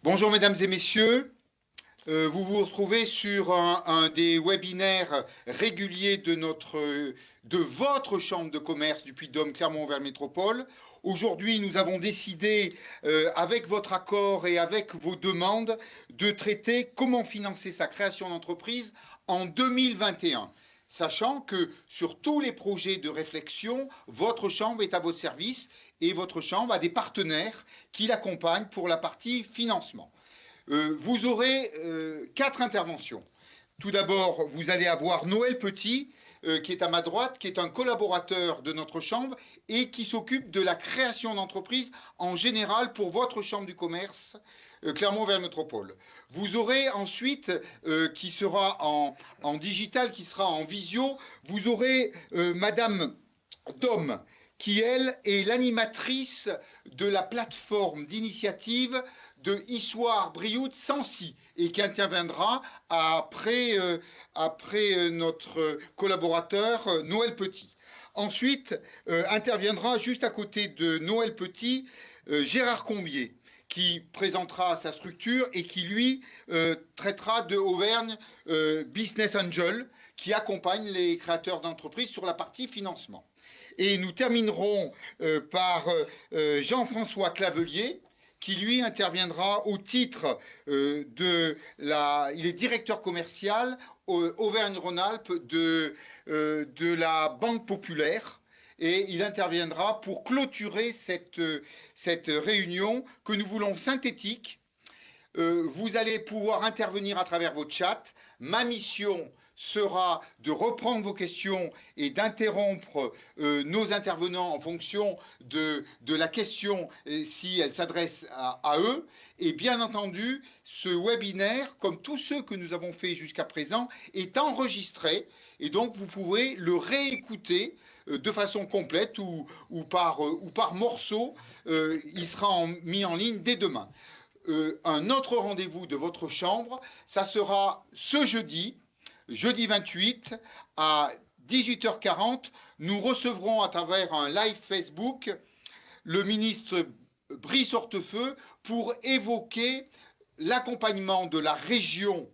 Bonjour mesdames et messieurs. Vous vous retrouvez sur un des webinaires réguliers de votre chambre de commerce du Puy-de-Dôme Clermont-Auvergne Métropole. Aujourd'hui, nous avons décidé, avec votre accord et avec vos demandes, de traiter comment financer sa création d'entreprise en 2021. Sachant que sur tous les projets de réflexion, votre chambre est à votre service et votre chambre a des partenaires qui l'accompagnent pour la partie financement. Vous aurez 4 interventions. Tout d'abord, vous allez avoir Noël Petit, qui est à ma droite, qui est un collaborateur de notre chambre et qui s'occupe de la création d'entreprises en général pour votre chambre du commerce Clermont-Auvergne Métropole. Vous aurez ensuite, qui sera en digital, qui sera en visio, vous aurez Madame Dom, qui elle est l'animatrice de la plateforme d'initiative de Issoire Brioude Sancy et qui interviendra après notre collaborateur Noël Petit. Ensuite, interviendra juste à côté de Noël Petit Gérard Combier, qui présentera sa structure et qui, lui, traitera de Auvergne Business Angel, qui accompagne les créateurs d'entreprises sur la partie financement. Et nous terminerons par Jean-François Clavelier, qui lui interviendra au titre il est directeur commercial Auvergne-Rhône-Alpes de la Banque Populaire. Et il interviendra pour clôturer cette réunion que nous voulons synthétique. Vous allez pouvoir intervenir à travers votre chat. Ma mission sera de reprendre vos questions et d'interrompre nos intervenants en fonction de la question si elle s'adresse à eux. Et bien entendu, ce webinaire, comme tous ceux que nous avons fait jusqu'à présent, est enregistré et donc vous pouvez le réécouter de façon complète ou par morceaux. Il sera mis en ligne dès demain. Un autre rendez-vous de votre chambre, ça sera ce jeudi 28 à 18h40. Nous recevrons à travers un live Facebook le ministre Brice Hortefeux pour évoquer l'accompagnement de la région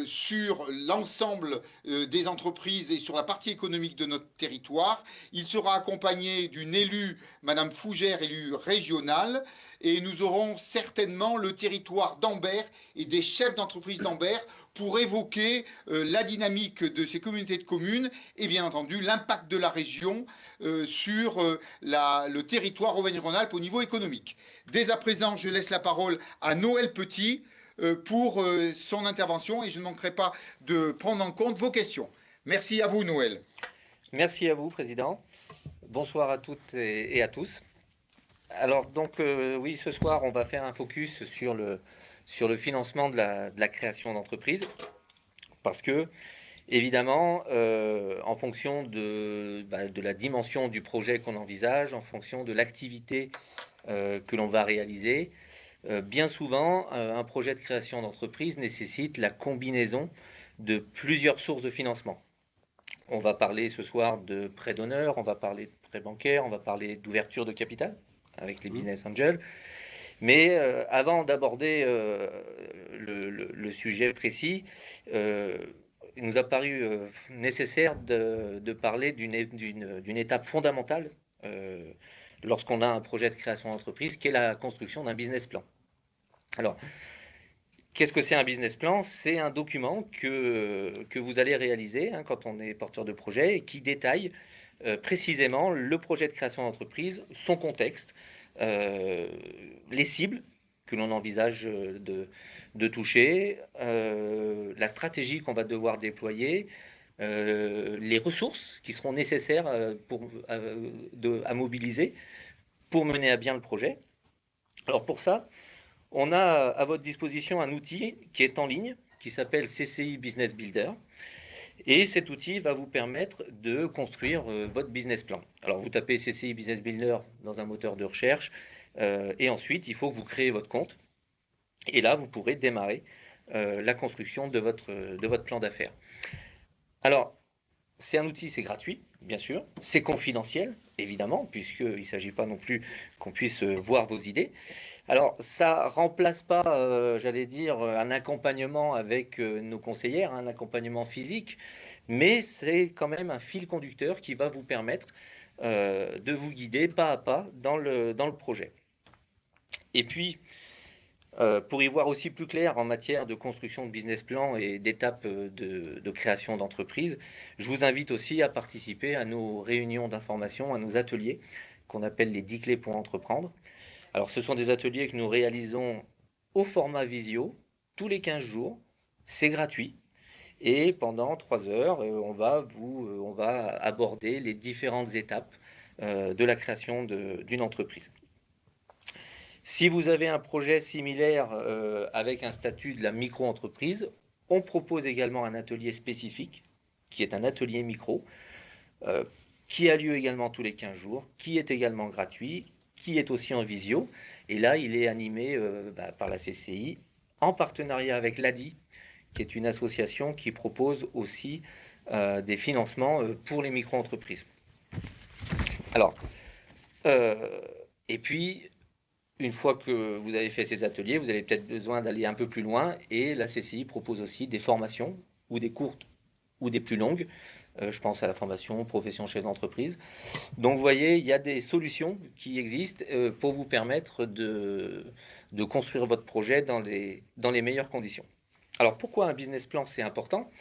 sur l'ensemble des entreprises et sur la partie économique de notre territoire. Il sera accompagné d'une élue, Madame Fougère, élue régionale, et nous aurons certainement le territoire d'Ambert et des chefs d'entreprise d'Ambert pour évoquer la dynamique de ces communautés de communes et bien entendu l'impact de la région sur le territoire Auvergne-Rhône-Alpes au niveau économique. Dès à présent, je laisse la parole à Noël Petit pour son intervention et je ne manquerai pas de prendre en compte vos questions. Merci à vous, Noël. Merci à vous, Président. Bonsoir à toutes et à tous. Alors, donc, oui, ce soir, on va faire un focus sur le financement de la création d'entreprise parce que, évidemment, en fonction de la dimension du projet qu'on envisage, en fonction de l'activité que l'on va réaliser, bien souvent, un projet de création d'entreprise nécessite la combinaison de plusieurs sources de financement. On va parler ce soir de prêts d'honneur, on va parler de prêts bancaires, on va parler d'ouverture de capital avec les business angels. Mais avant d'aborder le sujet précis, il nous a paru nécessaire de parler d'une étape fondamentale lorsqu'on a un projet de création d'entreprise, qui est la construction d'un business plan. Alors, qu'est-ce que c'est un business plan? C'est un document que vous allez réaliser quand on est porteur de projet et qui détaille précisément le projet de création d'entreprise, son contexte, les cibles que l'on envisage de toucher, la stratégie qu'on va devoir déployer, les ressources qui seront nécessaires à mobiliser pour mener à bien le projet. Alors pour ça, on a à votre disposition un outil qui est en ligne, qui s'appelle CCI Business Builder. Et cet outil va vous permettre de construire votre business plan. Alors vous tapez CCI Business Builder dans un moteur de recherche et ensuite il faut que vous créez votre compte. Et là, vous pourrez démarrer la construction de votre plan d'affaires. Alors, c'est un outil, c'est gratuit, bien sûr, c'est confidentiel, évidemment, puisqu'il ne s'agit pas non plus qu'on puisse voir vos idées. Alors, ça remplace pas, j'allais dire, un accompagnement avec nos conseillères, un accompagnement physique, mais c'est quand même un fil conducteur qui va vous permettre de vous guider pas à pas dans le projet. Et puis, pour y voir aussi plus clair en matière de construction de business plan et d'étapes de création d'entreprise, je vous invite aussi à participer à nos réunions d'information, à nos ateliers qu'on appelle les 10 clés pour entreprendre. Alors, ce sont des ateliers que nous réalisons au format visio, tous les 15 jours. C'est gratuit. Et pendant 3 heures, on va aborder les différentes étapes de la création d'une entreprise. Si vous avez un projet similaire avec un statut de la micro-entreprise, on propose également un atelier spécifique, qui est un atelier micro, euh, qui a lieu également tous les 15 jours, qui est également gratuit, qui est aussi en visio. Et là, il est animé par la CCI, en partenariat avec l'ADI, qui est une association qui propose aussi des financements pour les micro-entreprises. Alors, et puis, une fois que vous avez fait ces ateliers, vous avez peut-être besoin d'aller un peu plus loin et la CCI propose aussi des formations, ou des courtes ou des plus longues. Je pense à la formation profession chef d'entreprise. Donc vous voyez, il y a des solutions qui existent pour vous permettre de construire votre projet dans les meilleures conditions. Alors pourquoi un business plan c'est important?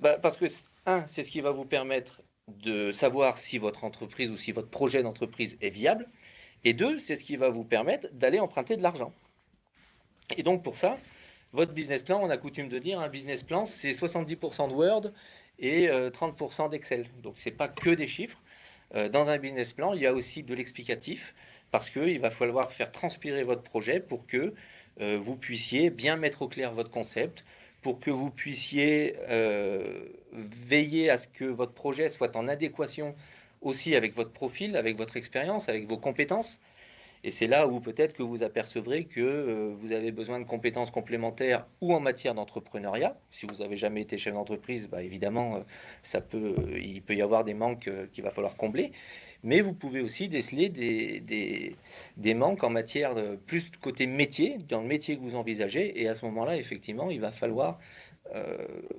Parce que, un, c'est ce qui va vous permettre de savoir si votre entreprise ou si votre projet d'entreprise est viable. Et deux, c'est ce qui va vous permettre d'aller emprunter de l'argent. Et donc pour ça, votre business plan, on a coutume de dire, un business plan, c'est 70% de Word et 30% d'Excel. Donc ce n'est pas que des chiffres. Dans un business plan, il y a aussi de l'explicatif, parce qu'il va falloir faire transpirer votre projet pour que vous puissiez bien mettre au clair votre concept, pour que vous puissiez veiller à ce que votre projet soit en adéquation aussi avec votre profil, avec votre expérience, avec vos compétences. Et c'est là où peut-être que vous apercevrez que vous avez besoin de compétences complémentaires ou en matière d'entrepreneuriat. Si vous n'avez jamais été chef d'entreprise, évidemment, il peut y avoir des manques qu'il va falloir combler. Mais vous pouvez aussi déceler des manques en matière de plus côté métier, dans le métier que vous envisagez. Et à ce moment-là, effectivement, il va falloir,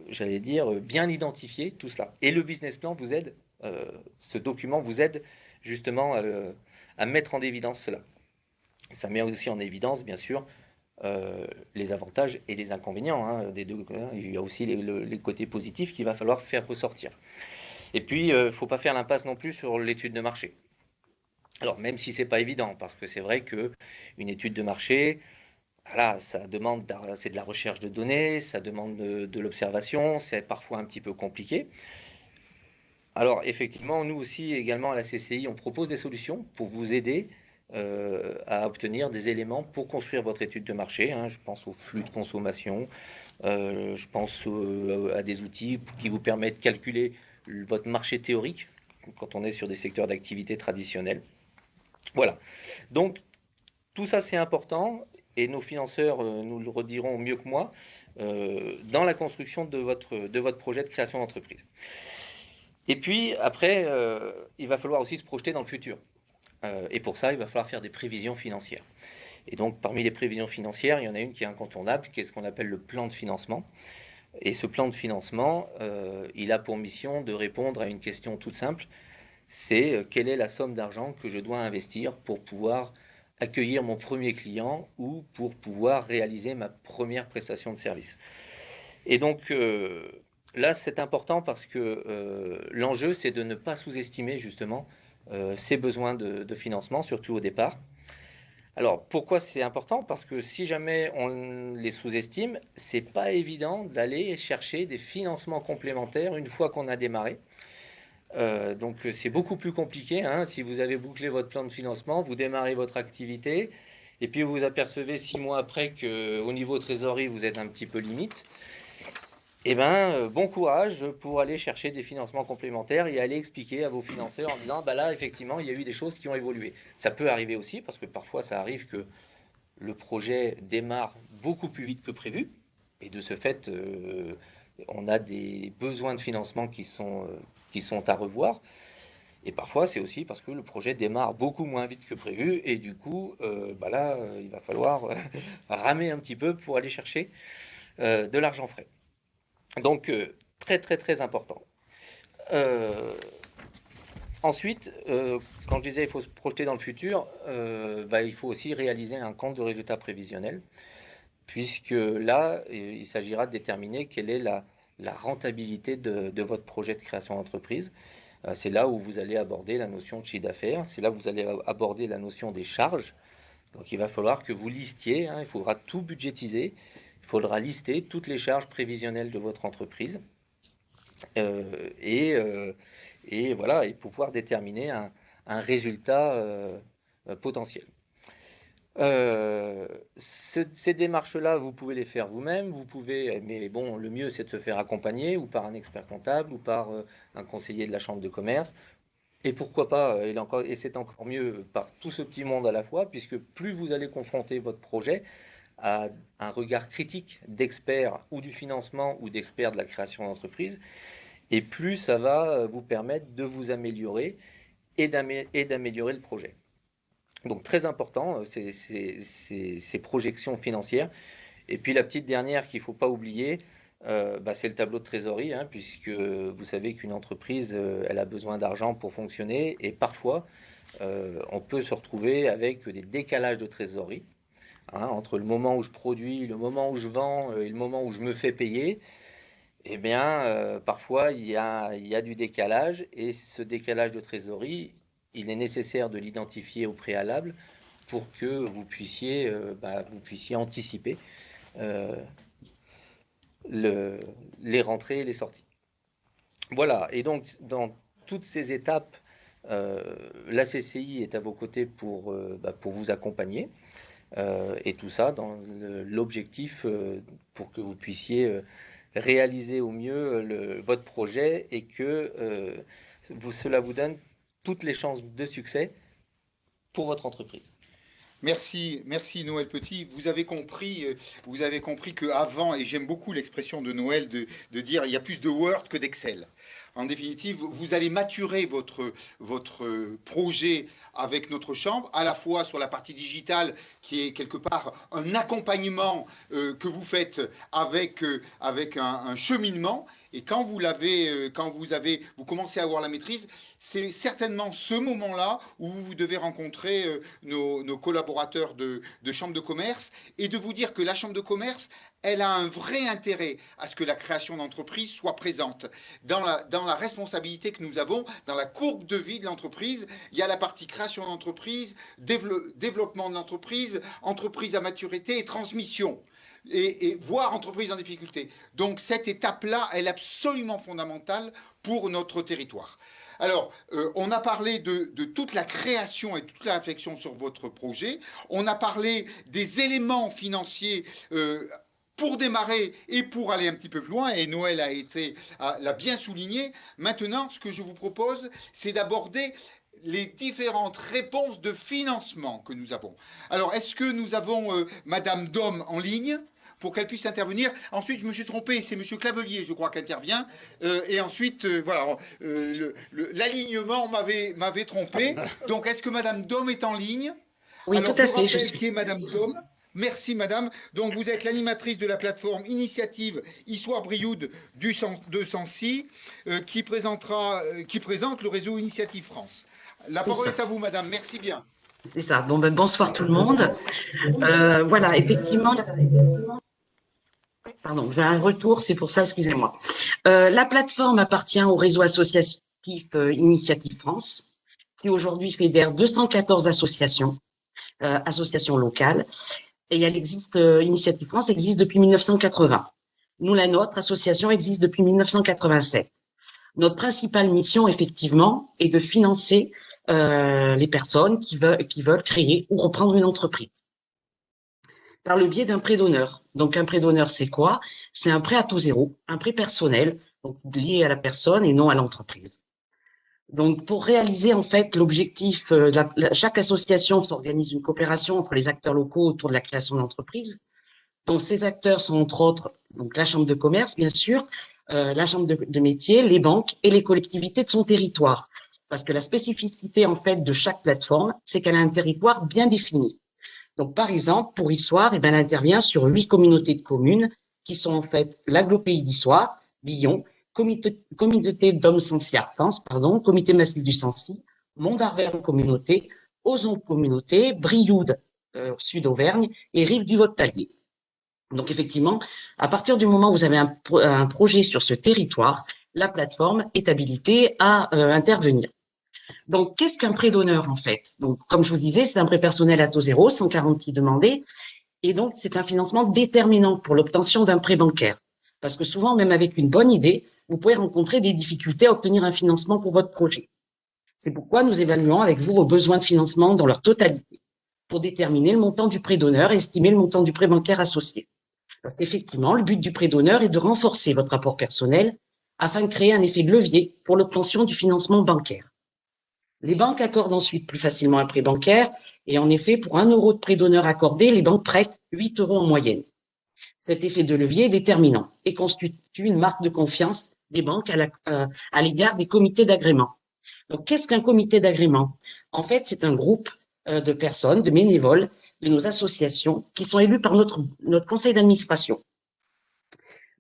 j'allais dire, bien identifier tout cela. Et le business plan vous aide, ce document vous aide justement à mettre en évidence cela. Ça met aussi en évidence, bien sûr, les avantages et les inconvénients des deux. Il y a aussi les côtés positifs qu'il va falloir faire ressortir. Et puis, il ne faut pas faire l'impasse non plus sur l'étude de marché. Alors, même si ce n'est pas évident, parce que c'est vrai qu'une étude de marché, voilà, c'est de la recherche de données, ça demande de l'observation, c'est parfois un petit peu compliqué. Alors, effectivement, nous aussi, également à la CCI, on propose des solutions pour vous aider à obtenir des éléments pour construire votre étude de marché. Je pense au flux de consommation, je pense à des outils qui vous permettent de calculer votre marché théorique quand on est sur des secteurs d'activité traditionnels. Voilà. Donc, tout ça, c'est important et nos financeurs nous le rediront mieux que moi dans la construction de votre projet de création d'entreprise. Et puis, après, il va falloir aussi se projeter dans le futur. Et pour ça, il va falloir faire des prévisions financières. Et donc, parmi les prévisions financières, il y en a une qui est incontournable, qui est ce qu'on appelle le plan de financement. Et ce plan de financement, il a pour mission de répondre à une question toute simple, c'est quelle est la somme d'argent que je dois investir pour pouvoir accueillir mon premier client ou pour pouvoir réaliser ma première prestation de service. Et donc, là, c'est important parce que l'enjeu, c'est de ne pas sous-estimer justement ces besoins de financement, surtout au départ. Alors, pourquoi c'est important? Parce que si jamais on les sous-estime, c'est pas évident d'aller chercher des financements complémentaires une fois qu'on a démarré. Donc, c'est beaucoup plus compliqué. Si vous avez bouclé votre plan de financement, vous démarrez votre activité, et puis vous apercevez 6 mois après qu'au niveau trésorerie, vous êtes un petit peu limite. Eh bien, bon courage pour aller chercher des financements complémentaires et aller expliquer à vos financeurs en disant, là, effectivement, il y a eu des choses qui ont évolué. Ça peut arriver aussi, parce que parfois, ça arrive que le projet démarre beaucoup plus vite que prévu, et de ce fait, on a des besoins de financement qui sont à revoir. Et parfois, c'est aussi parce que le projet démarre beaucoup moins vite que prévu et du coup, là, il va falloir ramer un petit peu pour aller chercher de l'argent frais. Donc, très, très, très important. Ensuite, quand je disais il faut se projeter dans le futur, il faut aussi réaliser un compte de résultat prévisionnel, puisque là, il s'agira de déterminer quelle est la rentabilité de votre projet de création d'entreprise. C'est là où vous allez aborder la notion de chiffre d'affaires, c'est là où vous allez aborder la notion des charges. Donc il va falloir que vous listiez, il faudra tout budgétiser, il faudra lister toutes les charges prévisionnelles de votre entreprise et voilà, et pouvoir déterminer un résultat potentiel. Ces démarches-là, vous pouvez les faire vous-même, mais bon, le mieux c'est de se faire accompagner ou par un expert comptable ou par un conseiller de la chambre de commerce. Et pourquoi pas, et c'est encore mieux par tout ce petit monde à la fois, puisque plus vous allez confronter votre projet à un regard critique d'experts ou du financement ou d'experts de la création d'entreprise, et plus ça va vous permettre de vous améliorer et d'améliorer le projet. Donc très important, ces projections financières. Et puis la petite dernière qu'il ne faut pas oublier, c'est le tableau de trésorerie, puisque vous savez qu'une entreprise, elle a besoin d'argent pour fonctionner, et parfois, on peut se retrouver avec des décalages de trésorerie, entre le moment où je produis, le moment où je vends et le moment où je me fais payer. Eh bien, parfois, il y a du décalage, et ce décalage de trésorerie, il est nécessaire de l'identifier au préalable pour que vous puissiez anticiper les rentrées et les sorties. Voilà, et donc dans toutes ces étapes, la CCI est à vos côtés pour vous accompagner, et tout ça dans l'objectif pour que vous puissiez réaliser au mieux votre projet et que cela vous donne toutes les chances de succès pour votre entreprise. Merci, merci Noël Petit. Vous avez compris que avant, et j'aime beaucoup l'expression de Noël de dire il y a plus de Word que d'Excel. En définitive, vous allez maturer votre projet avec notre chambre, à la fois sur la partie digitale, qui est quelque part un accompagnement que vous faites avec un cheminement. Et quand vous commencez à avoir la maîtrise, c'est certainement ce moment-là où vous devez rencontrer nos collaborateurs de chambre de commerce et de vous dire que la chambre de commerce, elle a un vrai intérêt à ce que la création d'entreprise soit présente. Dans la responsabilité que nous avons, dans la courbe de vie de l'entreprise, il y a la partie création d'entreprise, développement de l'entreprise, entreprise à maturité et transmission. Et voire entreprise en difficulté. Donc cette étape-là, elle est absolument fondamentale pour notre territoire. Alors, on a parlé de toute la création et toute la réflexion sur votre projet. On a parlé des éléments financiers pour démarrer et pour aller un petit peu plus loin, et Noël l'a bien souligné. Maintenant, ce que je vous propose, c'est d'aborder les différentes réponses de financement que nous avons. Alors, est-ce que nous avons Madame Dom en ligne pour qu'elle puisse intervenir? Ensuite, je me suis trompé, c'est Monsieur Clavelier, je crois, qui intervient. Et ensuite, voilà, l'alignement m'avait trompé. Donc, est-ce que Madame Dom est en ligne? Oui, alors, tout à fait. Je rappelle qui est Madame Dom. Merci Madame. Donc vous êtes l'animatrice de la plateforme Initiative Histoire Brioude de Sancy qui présente le réseau Initiative France. La parole est à vous Madame, merci bien. C'est ça. Bon, bonsoir tout le monde. Voilà, effectivement. Pardon, j'ai un retour, c'est pour ça, excusez-moi. La plateforme appartient au réseau associatif Initiative France, qui aujourd'hui fédère 214 associations locales. Et Initiative France existe depuis 1980. Nous, la nôtre, association, existe depuis 1987. Notre principale mission, effectivement, est de financer les personnes qui veulent créer ou reprendre une entreprise par le biais d'un prêt d'honneur. Donc, un prêt d'honneur, c'est quoi? C'est un prêt à taux zéro, un prêt personnel, donc lié à la personne et non à l'entreprise. Donc, pour réaliser en fait l'objectif, chaque association s'organise une coopération entre les acteurs locaux autour de la création d'entreprise. Donc, ces acteurs sont entre autres donc, la Chambre de commerce, bien sûr, la Chambre de métier, les banques et les collectivités de son territoire. Parce que la spécificité, en fait, de chaque plateforme, c'est qu'elle a un territoire bien défini. Donc, par exemple, pour Issoire, eh bien, elle intervient sur 8 communautés de communes qui sont en fait l'Aglo-Pays d'Issoire, Billon, communauté d'hommes Sancy Arcance, pardon, comité massif du Sancy, Mont-d'Arverne communauté, Ozon communauté, Brioude, Sud Auvergne et Rive du Haut-Tallier. Donc, effectivement, à partir du moment où vous avez un projet sur ce territoire, la plateforme est habilitée à intervenir. Donc, qu'est-ce qu'un prêt d'honneur, en fait? Donc, comme je vous disais, c'est un prêt personnel à taux zéro, sans garantie demandée. Et donc, c'est un financement déterminant pour l'obtention d'un prêt bancaire. Parce que souvent, même avec une bonne idée, vous pouvez rencontrer des difficultés à obtenir un financement pour votre projet. C'est pourquoi nous évaluons avec vous vos besoins de financement dans leur totalité, pour déterminer le montant du prêt d'honneur et estimer le montant du prêt bancaire associé. Parce qu'effectivement, le but du prêt d'honneur est de renforcer votre apport personnel afin de créer un effet de levier pour l'obtention du financement bancaire. Les banques accordent ensuite plus facilement un prêt bancaire et en effet, pour 1 euro de prêt d'honneur accordé, les banques prêtent 8 euros en moyenne. Cet effet de levier est déterminant et constitue une marque de confiance des banques à l'égard des comités d'agrément. Donc, qu'est-ce qu'un comité d'agrément? En fait, c'est un groupe de personnes, de bénévoles, de nos associations qui sont élus par notre conseil d'administration.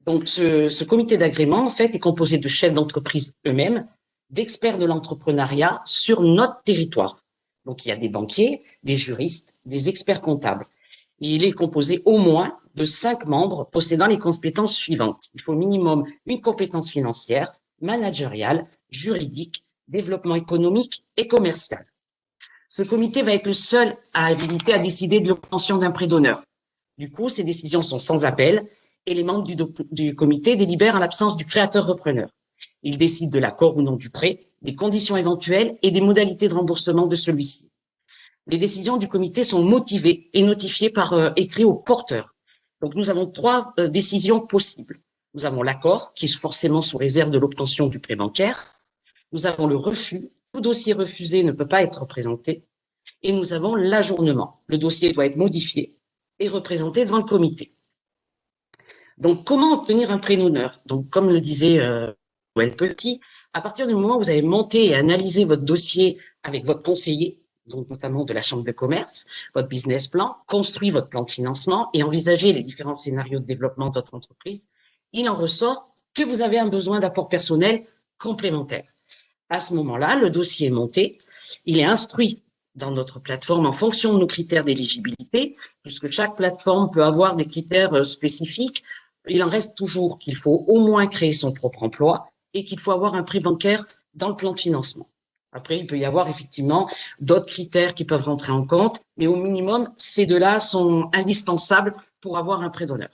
Donc, ce comité d'agrément, en fait, est composé de chefs d'entreprise eux-mêmes, d'experts de l'entrepreneuriat sur notre territoire. Donc, il y a des banquiers, des juristes, des experts comptables. Et il est composé au moins de 5 membres possédant les compétences suivantes. Il faut au minimum une compétence financière, managériale, juridique, développement économique et commercial. Ce comité va être le seul habilité à décider de l'obtention d'un prêt d'honneur. Du coup, ces décisions sont sans appel et les membres du comité délibèrent en l'absence du créateur-repreneur. Ils décident de l'accord ou non du prêt, des conditions éventuelles et des modalités de remboursement de celui-ci. Les décisions du comité sont motivées et notifiées par écrit au porteur. Donc, nous avons 3 décisions possibles. Nous avons l'accord, qui est forcément sous réserve de l'obtention du prêt bancaire. Nous avons le refus. Tout dossier refusé ne peut pas être présenté. Et nous avons l'ajournement. Le dossier doit être modifié et représenté devant le comité. Donc, comment obtenir un prêt d'honneur? Donc, comme le disait Joël Petit, à partir du moment où vous avez monté et analysé votre dossier avec votre conseiller, donc notamment de la Chambre de commerce, votre business plan, construit votre plan de financement et envisagé les différents scénarios de développement de votre entreprise, il en ressort que vous avez un besoin d'apport personnel complémentaire. À ce moment-là, le dossier est monté, il est instruit dans notre plateforme en fonction de nos critères d'éligibilité, puisque chaque plateforme peut avoir des critères spécifiques. Il en reste toujours qu'il faut au moins créer son propre emploi et qu'il faut avoir un prêt bancaire dans le plan de financement. Après, il peut y avoir effectivement d'autres critères qui peuvent rentrer en compte, mais au minimum, ces 2-là sont indispensables pour avoir un prêt d'honneur.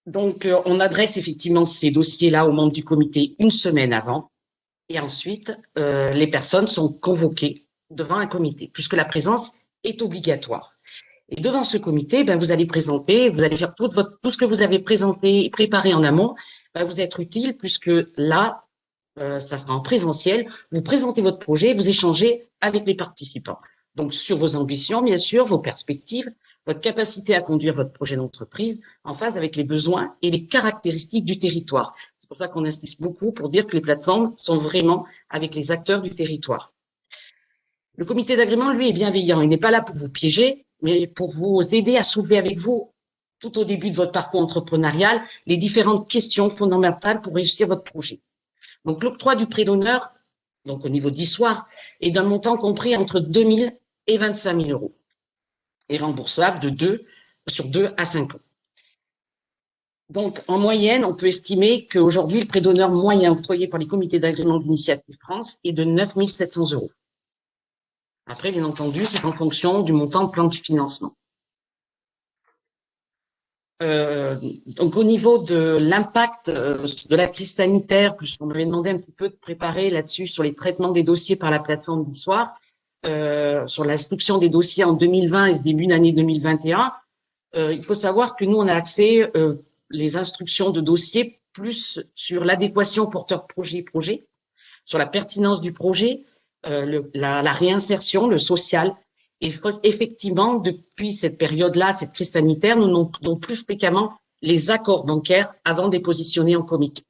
Donc, on adresse effectivement ces dossiers-là aux membres du comité une semaine avant, et ensuite, les personnes sont convoquées devant un comité, puisque la présence est obligatoire. Et devant ce comité, ben, vous allez présenter, vous allez faire tout ce que vous avez présenté et préparé en amont, va vous être utile, puisque là, ça sera en présentiel, vous présentez votre projet, vous échangez avec les participants. Donc, sur vos ambitions, bien sûr, vos perspectives, votre capacité à conduire votre projet d'entreprise en phase avec les besoins et les caractéristiques du territoire. C'est pour ça qu'on insiste beaucoup pour dire que les plateformes sont vraiment avec les acteurs du territoire. Le comité d'agrément, lui, est bienveillant. Il n'est pas là pour vous piéger, mais pour vous aider à soulever avec vous, tout au début de votre parcours entrepreneurial, les différentes questions fondamentales pour réussir votre projet. Donc, l'octroi du prêt d'honneur, donc au niveau d'Issoire, est d'un montant compris entre 2 000 et 25 000 euros et remboursable sur 2 à 5 ans. Donc, en moyenne, on peut estimer qu'aujourd'hui, le prêt d'honneur moyen octroyé par les comités d'agrément d'Initiative France est de 9 700 euros. Après, bien entendu, c'est en fonction du montant de plan de financement. Donc, au niveau de l'impact de la crise sanitaire, puisqu'on m'avait demandé un petit peu de préparer là-dessus sur les traitements des dossiers par la plateforme d'Issoire, sur l'instruction des dossiers en 2020 et ce début d'année 2021, il faut savoir que nous, on a accès les instructions de dossiers plus sur l'adéquation porteur projet, sur la pertinence du projet, la réinsertion, le social Et effectivement, depuis cette période-là, cette crise sanitaire, nous n'avons plus fréquemment les accords bancaires avant de les positionner en comité.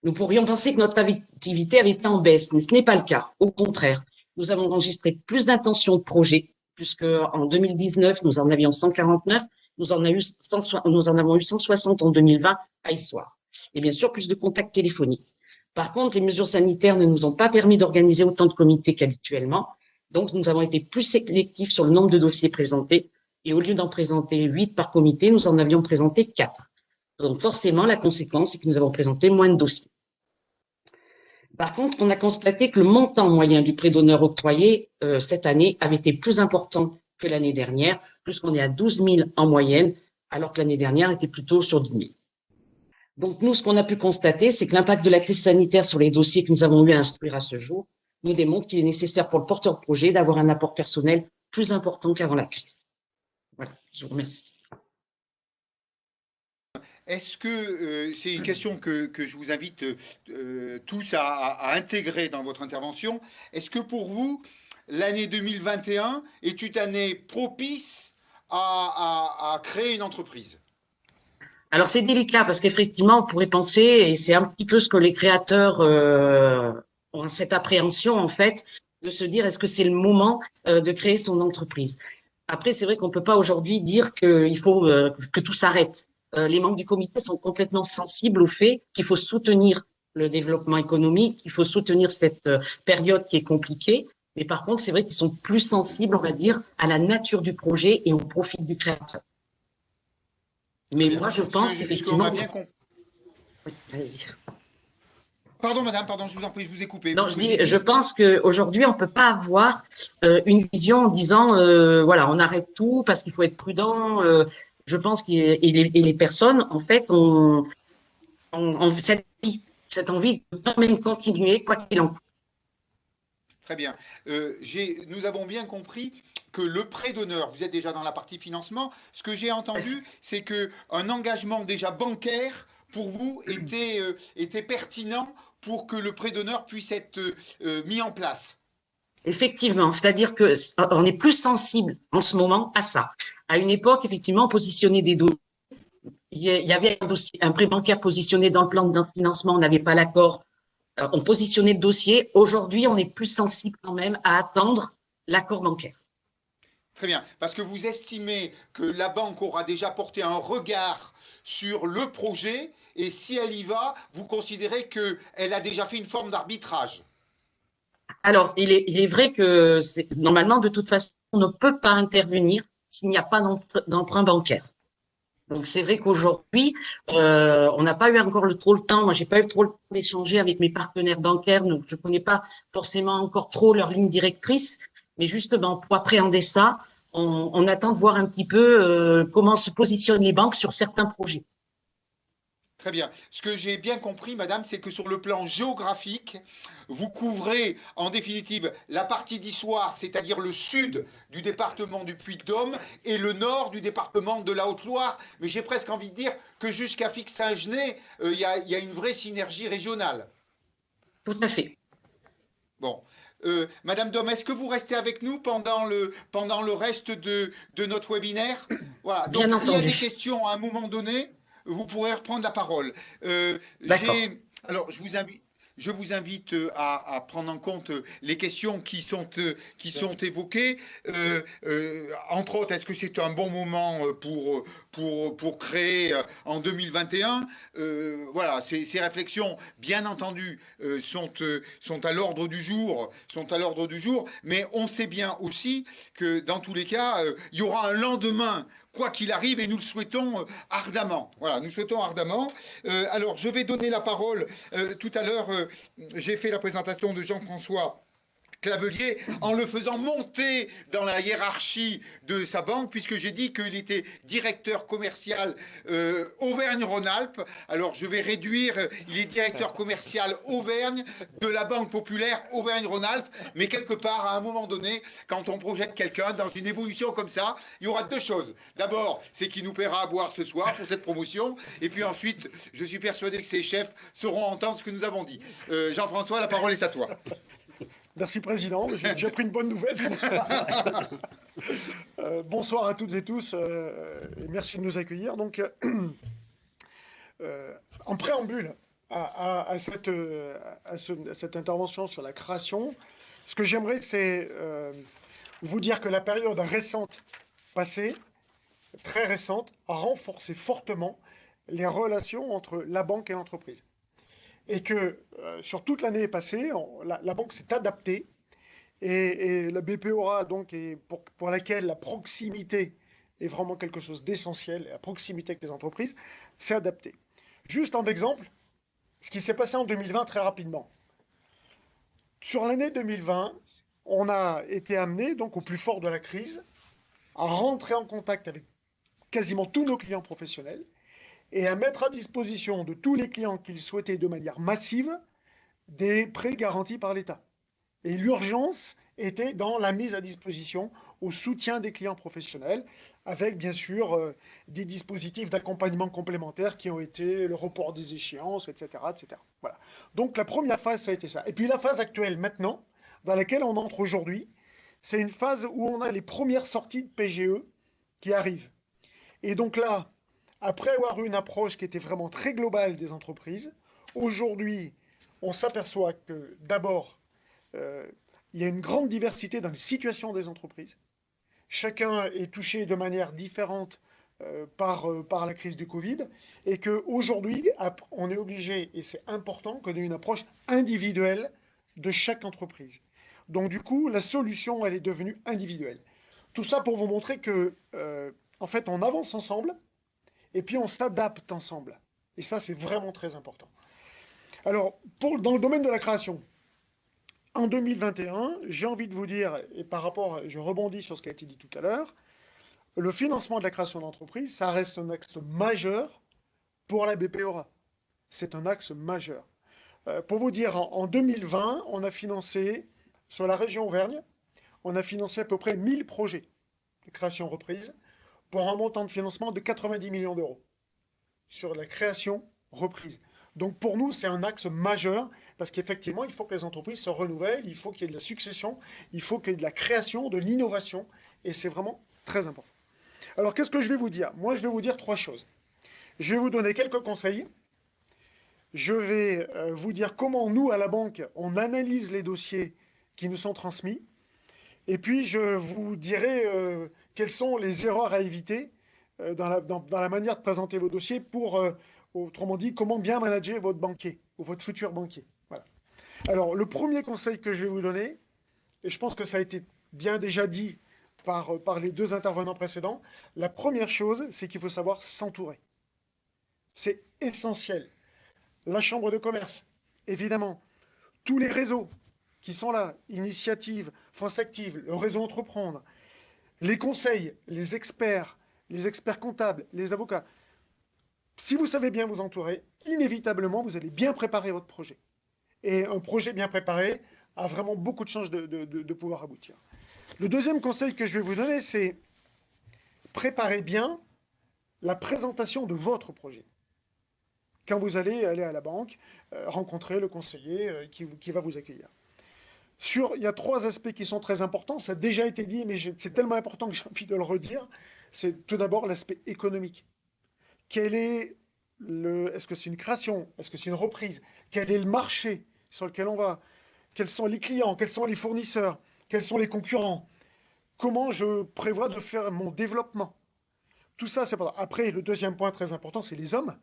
Nous pourrions penser que notre activité avait été en baisse, mais ce n'est pas le cas. Au contraire, nous avons enregistré plus d'intentions de projet, puisque en 2019, nous en avions 149, nous en avons eu 160 en 2020 à Issoire. Et bien sûr, plus de contacts téléphoniques. Par contre, les mesures sanitaires ne nous ont pas permis d'organiser autant de comités qu'habituellement. Donc, nous avons été plus sélectifs sur le nombre de dossiers présentés. Et au lieu d'en présenter 8 par comité, nous en avions présenté 4. Donc, forcément, la conséquence, c'est que nous avons présenté moins de dossiers. Par contre, on a constaté que le montant moyen du prêt d'honneur octroyé cette année avait été plus important que l'année dernière, puisqu'on est à 12 000 en moyenne, alors que l'année dernière était plutôt sur 10 000. Donc, nous, ce qu'on a pu constater, c'est que l'impact de la crise sanitaire sur les dossiers que nous avons eu à instruire à ce jour nous démontre qu'il est nécessaire pour le porteur de projet d'avoir un apport personnel plus important qu'avant la crise. Voilà, je vous remercie. Est-ce que c'est une question que je vous invite tous à intégrer dans votre intervention? Est-ce que pour vous, l'année 2021 est une année propice à créer une entreprise? Alors, c'est délicat parce qu'effectivement, on pourrait penser, et c'est un petit peu ce que les créateurs ont cette appréhension, en fait, de se dire est-ce que c'est le moment de créer son entreprise? Après, c'est vrai qu'on ne peut pas aujourd'hui dire qu'il faut que tout s'arrête. Les membres du comité sont complètement sensibles au fait qu'il faut soutenir le développement économique, qu'il faut soutenir cette période qui est compliquée. Mais par contre, c'est vrai qu'ils sont plus sensibles, on va dire, à la nature du projet et au profil du créateur. Mais moi, je pense qu'effectivement… Oui, vas-y. Pardon, madame, pardon, je vous en prie, je vous ai coupé. Non, je pense qu'aujourd'hui, on ne peut pas avoir une vision en disant, voilà, on arrête tout parce qu'il faut être prudent. Je pense que les personnes, en fait, ont cette envie de quand même continuer, quoi qu'il en coûte. Très bien. Nous avons bien compris que le prêt d'honneur, vous êtes déjà dans la partie financement. Ce que j'ai entendu, c'est qu'un engagement déjà bancaire, pour vous, était pertinent pour que le prêt d'honneur puisse être mis en place. Effectivement, c'est-à-dire qu'on est plus sensible en ce moment à ça. À une époque, effectivement, on positionnait des dossiers. Il y avait un prêt bancaire positionné dans le plan de financement, on n'avait pas l'accord. On positionnait le dossier. Aujourd'hui, on est plus sensible quand même à attendre l'accord bancaire. Très bien, parce que vous estimez que la banque aura déjà porté un regard sur le projet et si elle y va, vous considérez qu'elle a déjà fait une forme d'arbitrage? Alors, il est vrai que normalement, de toute façon, on ne peut pas intervenir s'il n'y a pas d'emprunt bancaire. Donc, c'est vrai qu'aujourd'hui, on n'a pas eu encore trop le temps. Moi, j'ai pas eu trop le temps d'échanger avec mes partenaires bancaires. Donc, je connais pas forcément encore trop leur ligne directrice. Mais justement, pour appréhender ça, on attend de voir un petit peu comment se positionnent les banques sur certains projets. Très bien. Ce que j'ai bien compris, madame, c'est que sur le plan géographique, vous couvrez en définitive la partie d'Issoire, c'est-à-dire le sud du département du Puy-de-Dôme et le nord du département de la Haute-Loire. Mais j'ai presque envie de dire que jusqu'à Fix-Saint-Genès, il y a une vraie synergie régionale. Tout à fait. Bon. Madame Dôme, est-ce que vous restez avec nous pendant le reste de notre webinaire? Voilà. Donc, s'il y a des questions à un moment donné, vous pourrez reprendre la parole. Alors, je vous invite à prendre en compte les questions qui sont évoquées. Entre autres, est-ce que c'est un bon moment pour créer en 2021? Voilà, ces réflexions, bien entendu, sont à l'ordre du jour, mais on sait bien aussi que dans tous les cas, il y aura un lendemain, quoi qu'il arrive, et nous le souhaitons ardemment. Voilà, nous souhaitons ardemment. Alors, je vais donner la parole. Tout à l'heure, j'ai fait la présentation de Jean-François Clavelier en le faisant monter dans la hiérarchie de sa banque, puisque j'ai dit qu'il était directeur commercial Auvergne-Rhône-Alpes. Alors je vais réduire, il est directeur commercial Auvergne de la Banque Populaire Auvergne-Rhône-Alpes, mais quelque part, à un moment donné, quand on projette quelqu'un dans une évolution comme ça, il y aura deux choses. D'abord, c'est qu'il nous paiera à boire ce soir pour cette promotion, et puis ensuite, je suis persuadé que ses chefs sauront entendre ce que nous avons dit. Jean-François, la parole est à toi. Merci, Président. J'ai pris une bonne nouvelle, François. Bonsoir à toutes et tous, et merci de nous accueillir. Donc, en préambule à cette intervention sur la création, ce que j'aimerais, c'est vous dire que la période récente passée, très récente, a renforcé fortement les relations entre la banque et l'entreprise. Et que sur toute l'année passée, la banque s'est adaptée et la BPOA, donc, pour laquelle la proximité est vraiment quelque chose d'essentiel, la proximité avec les entreprises, s'est adaptée. Juste en exemple, ce qui s'est passé en 2020 très rapidement. Sur l'année 2020, on a été amené, donc au plus fort de la crise, à rentrer en contact avec quasiment tous nos clients professionnels et à mettre à disposition de tous les clients qu'ils souhaitaient de manière massive des prêts garantis par l'État. Et l'urgence était dans la mise à disposition au soutien des clients professionnels, avec bien sûr des dispositifs d'accompagnement complémentaires qui ont été le report des échéances, etc., etc. Voilà. Donc la première phase, ça a été ça. Et puis la phase actuelle maintenant, dans laquelle on entre aujourd'hui, c'est une phase où on a les premières sorties de PGE qui arrivent. Et donc là, après avoir eu une approche qui était vraiment très globale des entreprises, aujourd'hui, on s'aperçoit que d'abord, il y a une grande diversité dans les situations des entreprises. Chacun est touché de manière différente par la crise du Covid et qu'aujourd'hui, on est obligé, et c'est important, qu'on ait une approche individuelle de chaque entreprise. Donc du coup, la solution, elle est devenue individuelle. Tout ça pour vous montrer que, en fait, on avance ensemble et puis on s'adapte ensemble. Et ça, c'est vraiment très important. Alors, dans le domaine de la création, en 2021, j'ai envie de vous dire, et par rapport, je rebondis sur ce qui a été dit tout à l'heure, le financement de la création d'entreprise, ça reste un axe majeur pour la BPORA. C'est un axe majeur. Pour vous dire, en 2020, on a financé, sur la région Auvergne, on a financé à peu près 1000 projets de création-reprise pour un montant de financement de 90 millions d'euros sur la création-reprise. Donc pour nous, c'est un axe majeur parce qu'effectivement, il faut que les entreprises se renouvellent, il faut qu'il y ait de la succession, il faut qu'il y ait de la création, de l'innovation, et c'est vraiment très important. Alors qu'est-ce que je vais vous dire? Moi, je vais vous dire 3 choses. Je vais vous donner quelques conseils. Je vais vous dire comment nous, à la banque, on analyse les dossiers qui nous sont transmis. Et puis, je vous dirai quelles sont les erreurs à éviter dans la manière de présenter vos dossiers pour, autrement dit, comment bien manager votre banquier ou votre futur banquier. Voilà. Alors, le premier conseil que je vais vous donner, et je pense que ça a été bien déjà dit par les 2 intervenants précédents, la première chose, c'est qu'il faut savoir s'entourer. C'est essentiel. La chambre de commerce, évidemment, tous les réseaux qui sont là, Initiative, France Active, le réseau Entreprendre, les conseils, les experts comptables, les avocats. Si vous savez bien vous entourer, inévitablement, vous allez bien préparer votre projet. Et un projet bien préparé a vraiment beaucoup de chances de pouvoir aboutir. Le deuxième conseil que je vais vous donner, c'est préparer bien la présentation de votre projet. Quand vous allez aller à la banque, rencontrer le conseiller qui va vous accueillir. Il y a 3 aspects qui sont très importants. Ça a déjà été dit, mais c'est tellement important que j'ai envie de le redire. C'est tout d'abord l'aspect économique. Est-ce que c'est une création? Est-ce que c'est une reprise? Quel est le marché sur lequel on va? Quels sont les clients? Quels sont les fournisseurs? Quels sont les concurrents? Comment je prévois de faire mon développement? Tout ça, c'est important. Après, le deuxième point très important, c'est les hommes.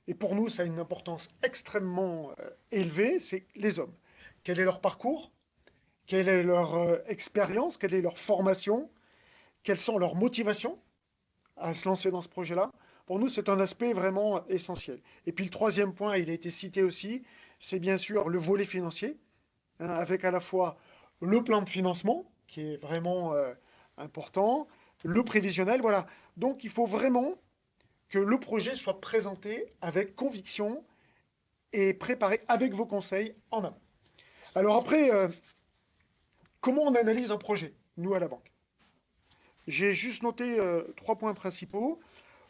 Et pour nous, ça a une importance extrêmement élevée, c'est les hommes. Quel est leur parcours? Quelle est leur expérience? Quelle est leur formation? Quelles sont leurs motivations à se lancer dans ce projet-là? Pour nous, c'est un aspect vraiment essentiel. Et puis le troisième point, il a été cité aussi, c'est bien sûr le volet financier, hein, avec à la fois le plan de financement, qui est vraiment important, le prévisionnel, voilà. Donc il faut vraiment que le projet soit présenté avec conviction et préparé avec vos conseils en amont. Alors après, comment on analyse un projet, nous à la banque? J'ai juste noté 3 points principaux.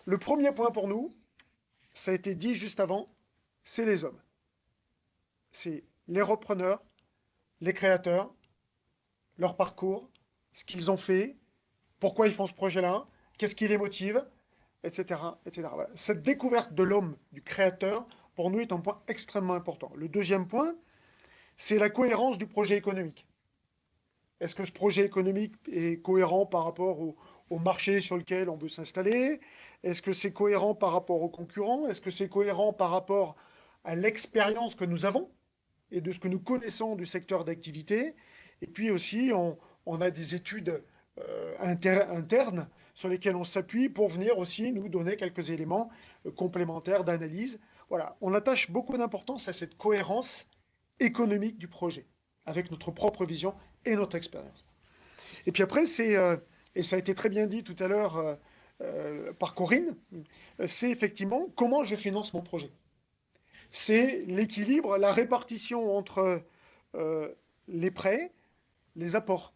Le premier point pour nous, ça a été dit juste avant, c'est les hommes. C'est les repreneurs, les créateurs, leur parcours, ce qu'ils ont fait, pourquoi ils font ce projet-là, qu'est-ce qui les motive, etc., etc. Voilà. Cette découverte de l'homme, du créateur, pour nous est un point extrêmement important. Le deuxième point, c'est la cohérence du projet économique. Est-ce que ce projet économique est cohérent par rapport au marché sur lequel on veut s'installer? Est-ce que c'est cohérent par rapport aux concurrents? Est-ce que c'est cohérent par rapport à l'expérience que nous avons et de ce que nous connaissons du secteur d'activité? Et puis aussi, on a des études internes sur lesquelles on s'appuie pour venir aussi nous donner quelques éléments complémentaires d'analyse. Voilà, on attache beaucoup d'importance à cette cohérence économique du projet, avec notre propre vision et notre expérience. Et puis après, et ça a été très bien dit tout à l'heure par Corinne, c'est effectivement comment je finance mon projet. C'est l'équilibre, la répartition entre les prêts, les apports.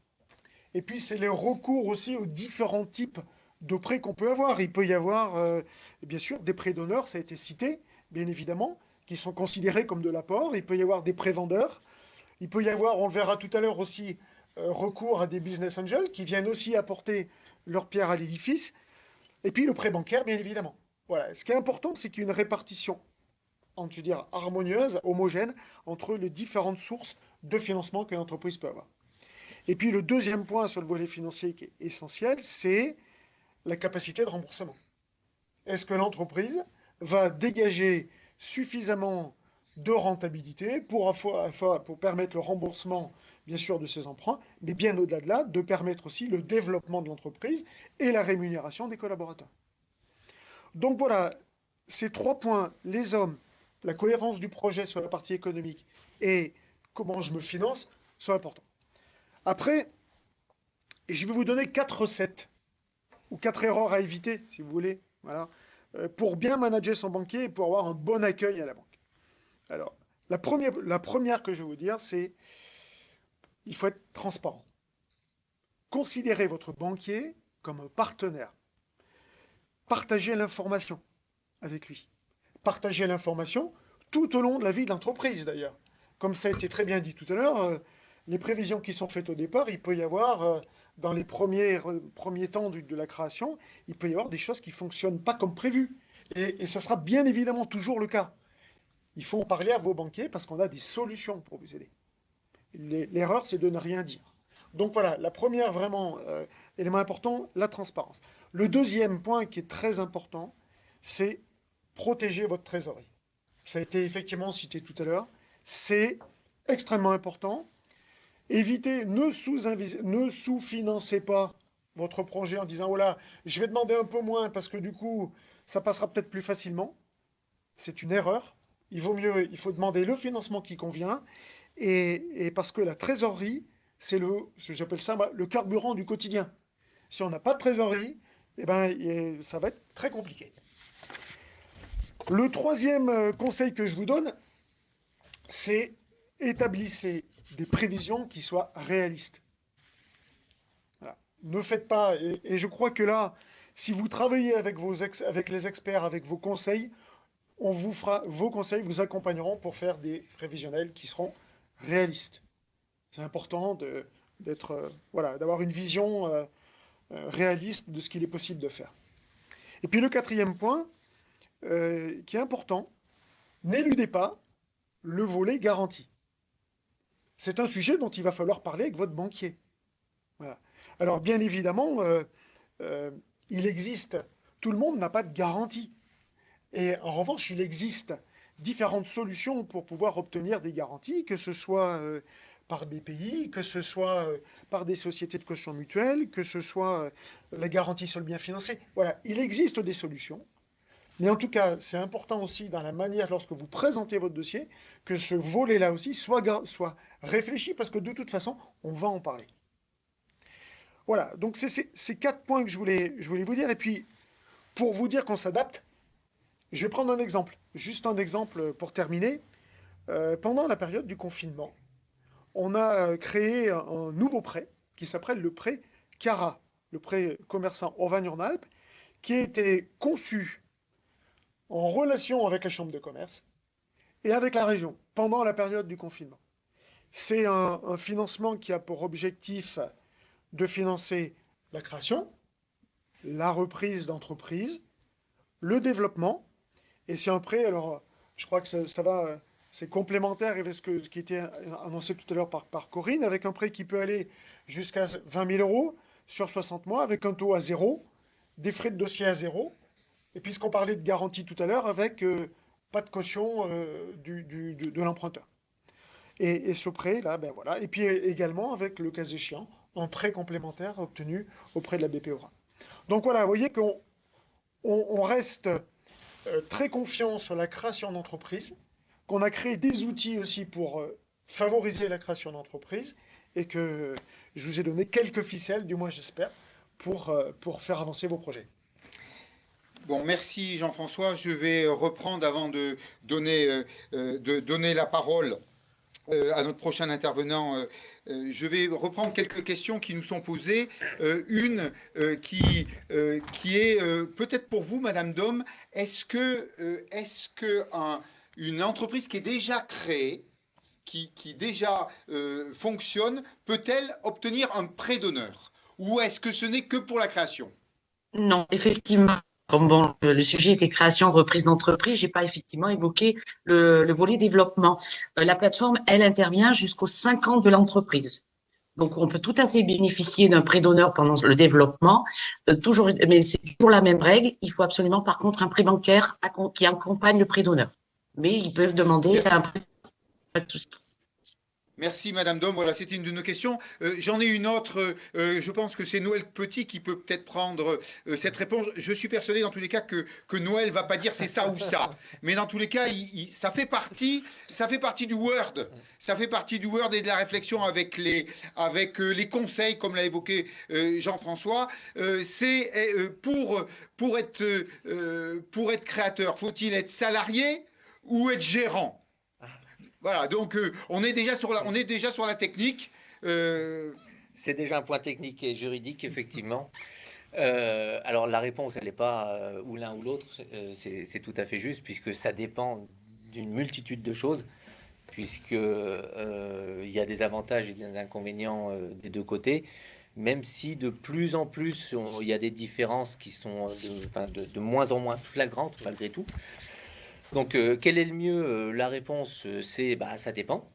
Et puis c'est les recours aussi aux différents types de prêts qu'on peut avoir. Il peut y avoir, bien sûr, des prêts d'honneur, ça a été cité, bien évidemment, qui sont considérés comme de l'apport. Il peut y avoir des prêts vendeurs. Il peut y avoir, on le verra tout à l'heure aussi, recours à des business angels qui viennent aussi apporter leur pierre à l'édifice. Et puis le prêt bancaire, bien évidemment. Voilà. Ce qui est important, c'est qu'il y ait une répartition, je veux dire, harmonieuse, homogène, entre les différentes sources de financement que l'entreprise peut avoir. Et puis le deuxième point sur le volet financier qui est essentiel, c'est la capacité de remboursement. Est-ce que l'entreprise va dégager suffisamment de rentabilité pour permettre le remboursement, bien sûr, de ses emprunts, mais bien au-delà de là, de permettre aussi le développement de l'entreprise et la rémunération des collaborateurs. Donc voilà, ces trois points, les hommes, la cohérence du projet sur la partie économique et comment je me finance, sont importants. Après, je vais vous donner 4 recettes ou 4 erreurs à éviter, si vous voulez, voilà, pour bien manager son banquier et pour avoir un bon accueil à la banque. Alors, la première que je vais vous dire, c'est il faut être transparent. Considérez votre banquier comme un partenaire. Partagez l'information avec lui. Partagez l'information tout au long de la vie de l'entreprise, d'ailleurs. Comme ça a été très bien dit tout à l'heure, les prévisions qui sont faites au départ, il peut y avoir, dans les premiers temps de la création, il peut y avoir des choses qui ne fonctionnent pas comme prévu. Et ça sera bien évidemment toujours le cas. Il faut en parler à vos banquiers parce qu'on a des solutions pour vous aider. L'erreur, c'est de ne rien dire. Donc voilà, la première vraiment élément important, la transparence. Le deuxième point qui est très important, c'est protéger votre trésorerie. Ça a été effectivement cité tout à l'heure. C'est extrêmement important. Évitez, ne sous-financez pas votre projet en disant, voilà, je vais demander un peu moins parce que du coup, ça passera peut-être plus facilement. C'est une erreur. Il faut demander le financement qui convient. Et parce que la trésorerie, c'est j'appelle ça le carburant du quotidien. Si on n'a pas de trésorerie, eh ben, ça va être très compliqué. Le troisième conseil que je vous donne, c'est établissez des prévisions qui soient réalistes. Voilà. Ne faites pas, et je crois que là, si vous travaillez avec les experts, avec vos conseils, vos conseils vous accompagneront pour faire des prévisionnels qui seront réalistes. C'est important d'avoir une vision réaliste de ce qu'il est possible de faire. Et puis le quatrième point, qui est important, n'éludez pas le volet garantie. C'est un sujet dont il va falloir parler avec votre banquier. Voilà. Alors bien évidemment, il existe, tout le monde n'a pas de garantie. Et en revanche, il existe différentes solutions pour pouvoir obtenir des garanties, que ce soit par BPI, que ce soit par des sociétés de caution mutuelle, que ce soit la garantie sur le bien financé. Voilà, il existe des solutions. Mais en tout cas, c'est important aussi dans la manière, lorsque vous présentez votre dossier, que ce volet-là aussi soit réfléchi, parce que de toute façon, on va en parler. Voilà, donc c'est ces 4 points que je voulais vous dire. Et puis, pour vous dire qu'on s'adapte, je vais prendre un exemple, juste un exemple pour terminer. Pendant la période du confinement, on a créé un nouveau prêt qui s'appelle le prêt CARA, le prêt commerçant Auvergne-Rhône-Alpes, qui a été conçu en relation avec la Chambre de commerce et avec la région pendant la période du confinement. c'est un financement qui a pour objectif de financer la création, la reprise d'entreprise, le développement, et c'est un prêt, alors je crois que ça va, c'est complémentaire avec ce qui était annoncé tout à l'heure par Corinne, avec un prêt qui peut aller jusqu'à 20 000 euros sur 60 mois, avec un taux à zéro, des frais de dossier à zéro, et puisqu'on parlait de garantie tout à l'heure, avec pas de caution de l'emprunteur. Et ce prêt, là, ben voilà. Et puis également, avec le cas échéant, un prêt complémentaire obtenu auprès de la BPORA. Donc voilà, vous voyez qu'on reste très confiant sur la création d'entreprises, qu'on a créé des outils aussi pour favoriser la création d'entreprises, et que je vous ai donné quelques ficelles, du moins j'espère, pour faire avancer vos projets. Bon, merci Jean-François. Je vais reprendre avant de donner la parole à notre prochain intervenant. Je vais reprendre quelques questions qui nous sont posées. Une qui est peut-être pour vous, Madame Dom. Est-ce que une entreprise qui est déjà créée, qui déjà fonctionne, peut-elle obtenir un prêt d'honneur? Ou est-ce que ce n'est que pour la création? Non, effectivement. Comme bon, le sujet était création, reprise d'entreprise, j'ai pas effectivement évoqué le volet développement. La plateforme, elle intervient jusqu'aux 5 ans de l'entreprise. Donc, on peut tout à fait bénéficier d'un prêt d'honneur pendant le développement, toujours, mais c'est toujours la même règle. Il faut absolument, par contre, un prêt bancaire qui accompagne le prêt d'honneur. Mais ils peuvent demander un prêt. Pas de souci. Merci Madame Dom, voilà, c'était une de nos questions. J'en ai une autre, je pense que c'est Noël Petit qui peut peut-être prendre cette réponse. Je suis persuadé dans tous les cas que Noël va pas dire c'est ça ou ça. Mais dans tous les cas, ça fait partie du Word. Ça fait partie du Word et de la réflexion avec les conseils, comme l'a évoqué Jean-François. C'est pour être créateur, faut-il être salarié ou être gérant? Voilà, donc on est déjà sur la technique. C'est déjà un point technique et juridique, effectivement. Alors la réponse, elle n'est pas ou l'un ou l'autre, c'est tout à fait juste, puisque ça dépend d'une multitude de choses, puisque il y a des avantages et des inconvénients des deux côtés, même si de plus en plus, il y a des différences qui sont de moins en moins flagrantes, malgré tout. Donc, quel est le mieux? La réponse, c'est ça dépend.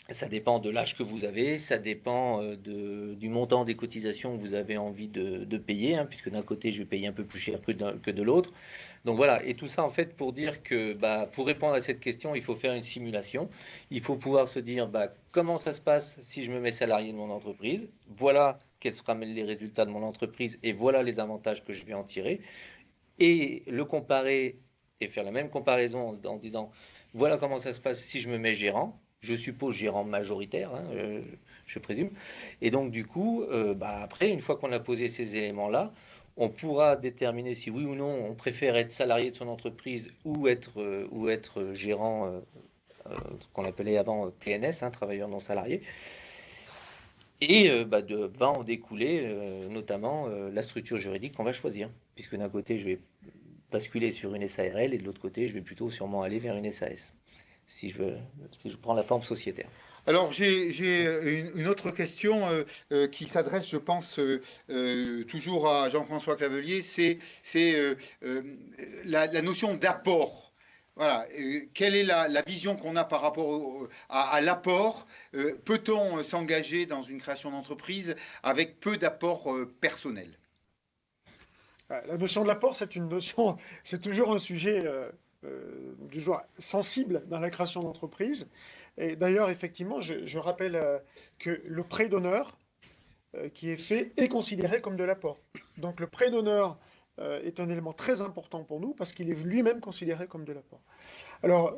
Ça dépend de l'âge que vous avez, ça dépend du montant des cotisations que vous avez envie de payer, hein, puisque d'un côté, je vais payer un peu plus cher que de l'autre. Donc voilà, et tout ça en fait pour dire que pour répondre à cette question, il faut faire une simulation. Il faut pouvoir se dire comment ça se passe si je me mets salarié de mon entreprise. Voilà quels seront les résultats de mon entreprise et voilà les avantages que je vais en tirer. Et le comparer et faire la même comparaison en se disant voilà comment ça se passe si je me mets gérant, je suppose gérant majoritaire, hein, je présume, et donc du coup, après, une fois qu'on a posé ces éléments-là, on pourra déterminer si oui ou non on préfère être salarié de son entreprise ou être gérant, ce qu'on appelait avant TNS, hein, travailleur non salarié. Et va en découler notamment la structure juridique qu'on va choisir, puisque d'un côté je vais basculer sur une SARL et de l'autre côté je vais plutôt sûrement aller vers une SAS, si je prends la forme sociétaire. Alors j'ai une autre question qui s'adresse, je pense, toujours à Jean-François Clavelier, c'est la notion d'apport. Voilà. Quelle est la vision qu'on a par rapport à l'apport? Peut-on s'engager dans une création d'entreprise avec peu d'apport personnel? La notion de l'apport, c'est toujours un sujet du genre sensible dans la création d'entreprise. Et d'ailleurs, effectivement, je rappelle que le prêt d'honneur qui est fait est considéré comme de l'apport. Donc le prêt d'honneur est un élément très important pour nous parce qu'il est lui-même considéré comme de l'apport. Alors,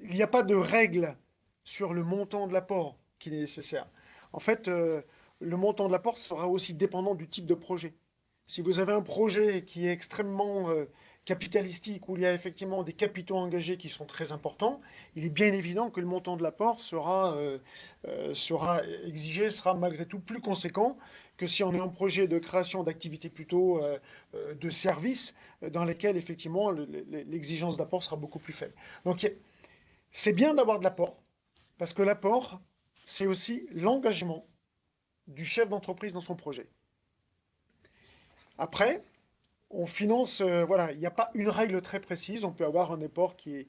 il n'y a pas de règle sur le montant de l'apport qui est nécessaire. En fait, le montant de l'apport sera aussi dépendant du type de projet. Si vous avez un projet qui est extrêmement capitalistique, où il y a effectivement des capitaux engagés qui sont très importants, il est bien évident que le montant de l'apport sera exigé, sera malgré tout plus conséquent que si on a un projet de création d'activités plutôt de services, dans lesquels effectivement l'exigence d'apport sera beaucoup plus faible. Donc c'est bien d'avoir de l'apport, parce que l'apport c'est aussi l'engagement du chef d'entreprise dans son projet. Après, on finance, voilà, il n'y a pas une règle très précise. On peut avoir un apport qui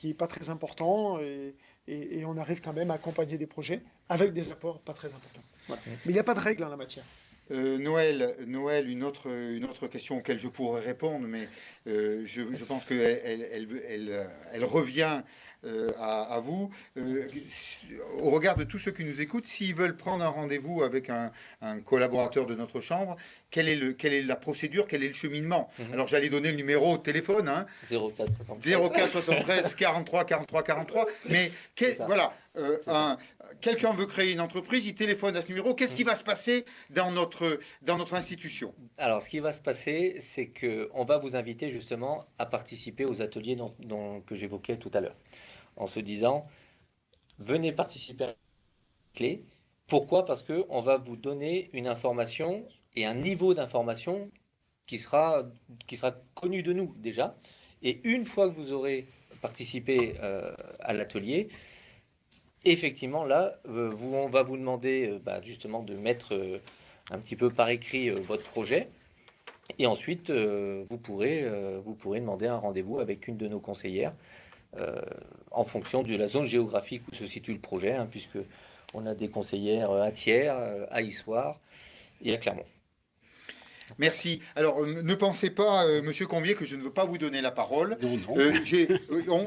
est pas très important et on arrive quand même à accompagner des projets avec des apports pas très importants. Voilà. Mais il n'y a pas de règle en la matière. Noël, une autre question auquel je pourrais répondre, mais je pense qu'elle revient à vous. Au regard de tous ceux qui nous écoutent, s'ils veulent prendre un rendez-vous avec un collaborateur de notre chambre, quelle est la procédure, quel est le cheminement? Alors j'allais donner le numéro de téléphone, hein, 04 73 43 43 43, mais voilà, quelqu'un veut créer une entreprise, il téléphone à ce numéro, qu'est-ce qui va se passer dans notre institution? Alors, ce qui va se passer, c'est qu'on va vous inviter justement à participer aux ateliers que j'évoquais tout à l'heure, en se disant, venez participer à la clé. Pourquoi? Parce qu'on va vous donner une information et un niveau d'information qui sera connu de nous déjà. Et une fois que vous aurez participé à l'atelier, effectivement, là, on va vous demander justement de mettre un petit peu par écrit votre projet. Et ensuite, vous pourrez demander un rendez-vous avec une de nos conseillères en fonction de la zone géographique où se situe le projet, hein, puisque on a des conseillères à Thiers, à Issoire et à Clermont. Merci. Alors, ne pensez pas, Monsieur Combier, que je ne veux pas vous donner la parole. Non, non.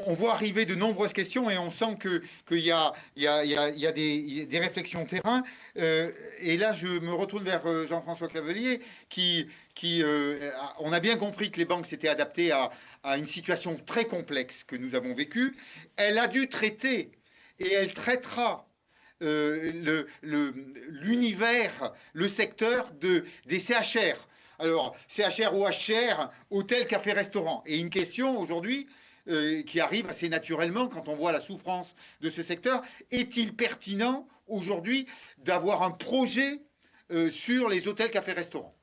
On voit arriver de nombreuses questions et on sent qu'il y a des réflexions terrain. Et là, je me retourne vers Jean-François Clavelier, on a bien compris que les banques s'étaient adaptées à une situation très complexe que nous avons vécue. Elle a dû traiter et elle traitera l'univers, le secteur des CHR. Alors, CHR ou HR, hôtel, café, restaurant. Et une question aujourd'hui qui arrive assez naturellement quand on voit la souffrance de ce secteur. Est-il pertinent aujourd'hui d'avoir un projet sur les hôtels, cafés, restaurants?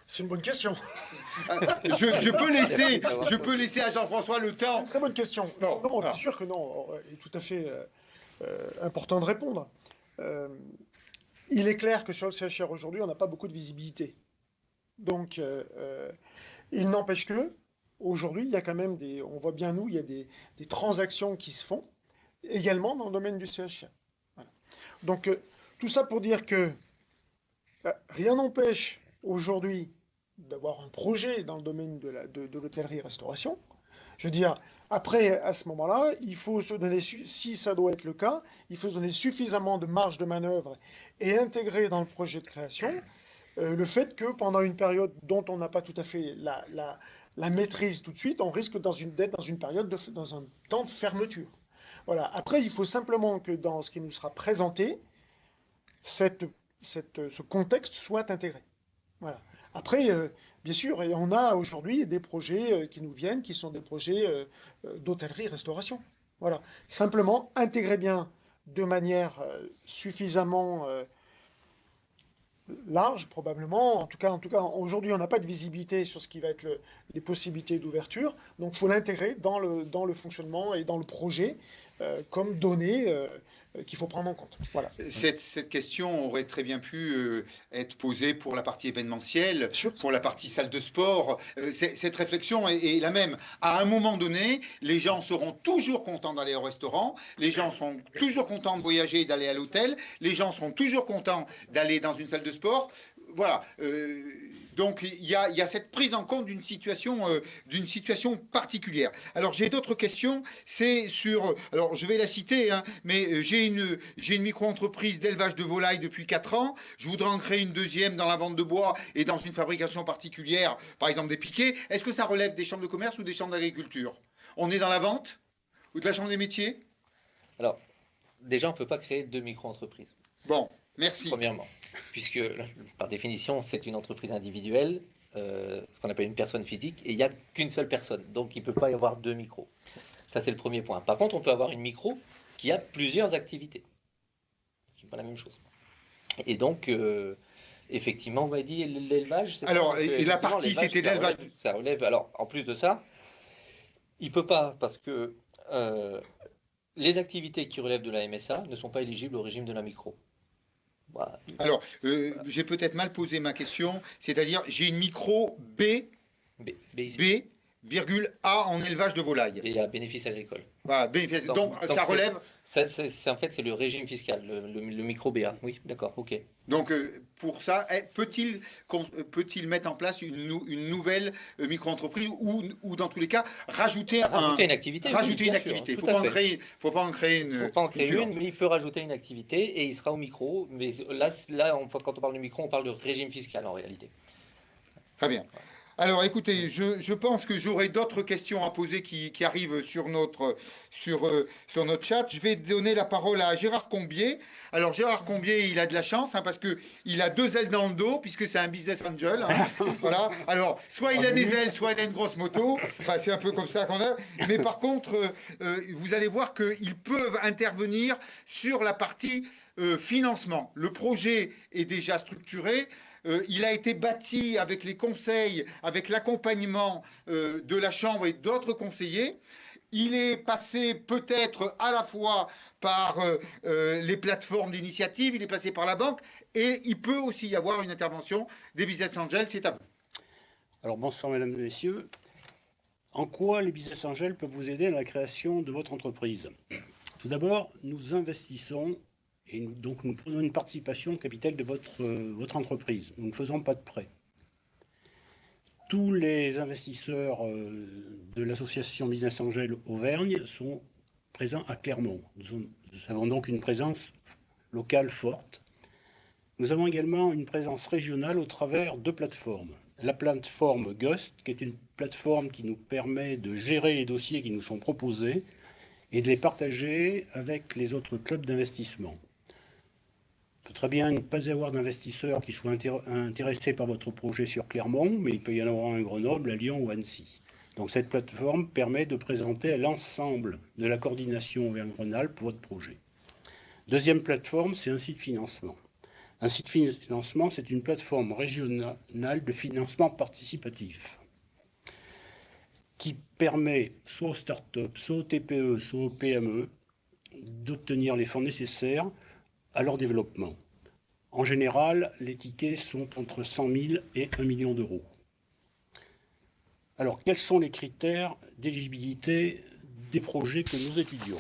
C'est une bonne question. Je peux laisser à Jean-François le temps. C'est une très bonne question. Non, bien sûr que non. Il est tout à fait important de répondre. Il est clair que sur le CHR aujourd'hui, on n'a pas beaucoup de visibilité. Donc, il n'empêche que aujourd'hui, il y a quand même on voit bien il y a des transactions qui se font également dans le domaine du CHR. Voilà. Donc, tout ça pour dire que rien n'empêche aujourd'hui d'avoir un projet dans le domaine de l'hôtellerie-restauration. Je veux dire, après, à ce moment-là, il faut se donner, si ça doit être le cas, il faut se donner suffisamment de marge de manœuvre et intégrer dans le projet de création le fait que pendant une période dont on n'a pas tout à fait la maîtrise tout de suite, on risque d'être dans une période, dans un temps de fermeture. Voilà. Après, il faut simplement que dans ce qui nous sera présenté, ce contexte soit intégré. Voilà. Après, bien sûr, et on a aujourd'hui des projets qui nous viennent, qui sont des projets d'hôtellerie-restauration. Voilà. Simplement, intégrer bien de manière suffisamment large, probablement. En tout cas, aujourd'hui, on n'a pas de visibilité sur ce qui va être les possibilités d'ouverture. Donc, il faut l'intégrer dans le fonctionnement et dans le projet comme données qu'il faut prendre en compte. Voilà. Cette question aurait très bien pu être posée pour la partie événementielle, pour la partie salle de sport. Cette réflexion est la même. À un moment donné, les gens seront toujours contents d'aller au restaurant, les gens sont toujours contents de voyager et d'aller à l'hôtel, les gens seront toujours contents d'aller dans une salle de sport. Voilà. Donc il y a cette prise en compte d'une situation particulière. Alors j'ai d'autres questions. C'est sur. Alors je vais la citer, hein, mais j'ai une micro-entreprise d'élevage de volailles depuis 4 ans. Je voudrais en créer une deuxième dans la vente de bois et dans une fabrication particulière, par exemple des piquets. Est-ce que ça relève des chambres de commerce ou des chambres d'agriculture? On est dans la vente ou de la chambre des métiers? Alors déjà, on ne peut pas créer 2 micro-entreprises. Bon. Merci. Premièrement, puisque par définition, c'est une entreprise individuelle, ce qu'on appelle une personne physique, et il n'y a qu'une seule personne. Donc, il ne peut pas y avoir 2 micros. Ça, c'est le premier point. Par contre, on peut avoir une micro qui a plusieurs activités. Ce qui n'est pas la même chose. Et donc, effectivement, vous m'avez dit l'élevage. Alors, et la partie, c'était l'élevage. Ça relève. Alors, en plus de ça, il ne peut pas, parce que Les activités qui relèvent de la MSA ne sont pas éligibles au régime de la micro. Voilà. Alors, j'ai peut-être mal posé ma question, c'est-à-dire j'ai une micro B, B, virgule A en élevage de volailles. Et à bénéfice agricole. Voilà, bénéfice. Donc ça relève. En fait, c'est le régime fiscal, le micro BA. Oui, d'accord, ok. Donc, pour ça, peut-il mettre en place une nouvelle micro-entreprise ou, dans tous les cas, rajouter une activité. Rajouter une activité. Il ne faut pas en créer une. Il ne faut pas en créer une, mais il peut rajouter une activité et il sera au micro. Mais là quand on parle de micro, on parle de régime fiscal en réalité. Très bien. Alors, écoutez, je pense que j'aurai d'autres questions à poser qui arrivent sur notre chat. Je vais donner la parole à Gérard Combier. Alors, Gérard Combier, il a de la chance parce qu'il a 2 ailes dans le dos, puisque c'est un business angel. Voilà. Alors, soit il a des ailes, soit il a une grosse moto. Enfin, c'est un peu comme ça qu'on a. Mais par contre, vous allez voir qu'ils peuvent intervenir sur la partie financement. Le projet est déjà structuré. Il a été bâti avec les conseils, avec l'accompagnement de la Chambre et d'autres conseillers. Il est passé peut-être à la fois par les plateformes d'initiative, il est passé par la banque, et il peut aussi y avoir une intervention des business angels. C'est à vous. Alors bonsoir mesdames et messieurs. En quoi les business angels peuvent vous aider à la création de votre entreprise? Tout d'abord, nous investissons et donc nous prenons une participation au capital de votre entreprise. Nous ne faisons pas de prêt. Tous les investisseurs de l'association Business Angel Auvergne sont présents à Clermont. Nous avons donc une présence locale forte. Nous avons également une présence régionale au travers de plateformes. La plateforme GUST, qui est une plateforme qui nous permet de gérer les dossiers qui nous sont proposés et de les partager avec les autres clubs d'investissement. Il peut très bien ne pas y avoir d'investisseurs qui soient intéressés par votre projet sur Clermont, mais il peut y en avoir un à Grenoble, à Lyon ou à Annecy. Donc cette plateforme permet de présenter à l'ensemble de la coordination Auvergne-Rhône-Alpes votre projet. Deuxième plateforme, c'est un site financement. Un site financement, c'est une plateforme régionale de financement participatif qui permet soit aux startups, soit aux TPE, soit aux PME d'obtenir les fonds nécessaires à leur développement. En général, les tickets sont entre 100 000 et 1 million d'euros. Alors, quels sont les critères d'éligibilité des projets que nous étudions?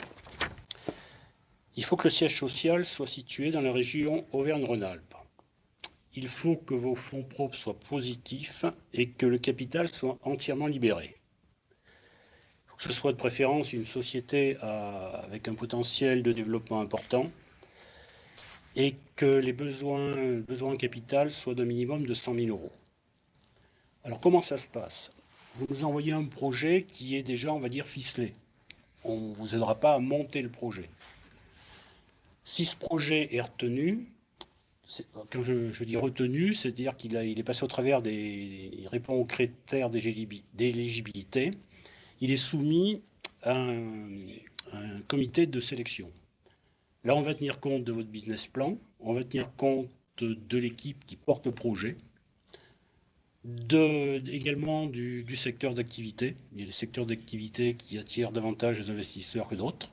Il faut que le siège social soit situé dans la région Auvergne-Rhône-Alpes. Il faut que vos fonds propres soient positifs et que le capital soit entièrement libéré. Il faut que ce soit de préférence une société avec un potentiel de développement important et que les besoins en capital soient d'un minimum de 100 000 euros. Alors comment ça se passe? Vous nous envoyez un projet qui est déjà, on va dire, ficelé. On ne vous aidera pas à monter le projet. Si ce projet est retenu, quand je dis retenu, c'est-à-dire qu'il est passé au travers il répond aux critères d'éligibilité, il est soumis à un comité de sélection. Là, on va tenir compte de votre business plan, on va tenir compte de l'équipe qui porte le projet, également du secteur d'activité. Il y a des secteurs d'activité qui attirent davantage les investisseurs que d'autres.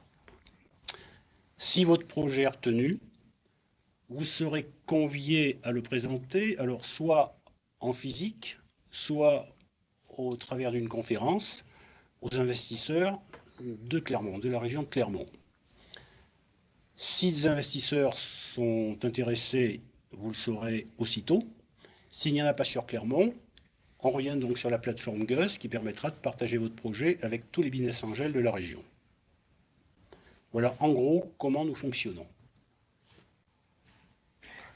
Si votre projet est retenu, vous serez convié à le présenter, alors soit en physique, soit au travers d'une conférence aux investisseurs de Clermont, de la région de Clermont. Si des investisseurs sont intéressés, vous le saurez aussitôt. S'il n'y en a pas sur Clermont, on revient donc sur la plateforme GUS qui permettra de partager votre projet avec tous les business angels de la région. Voilà en gros comment nous fonctionnons.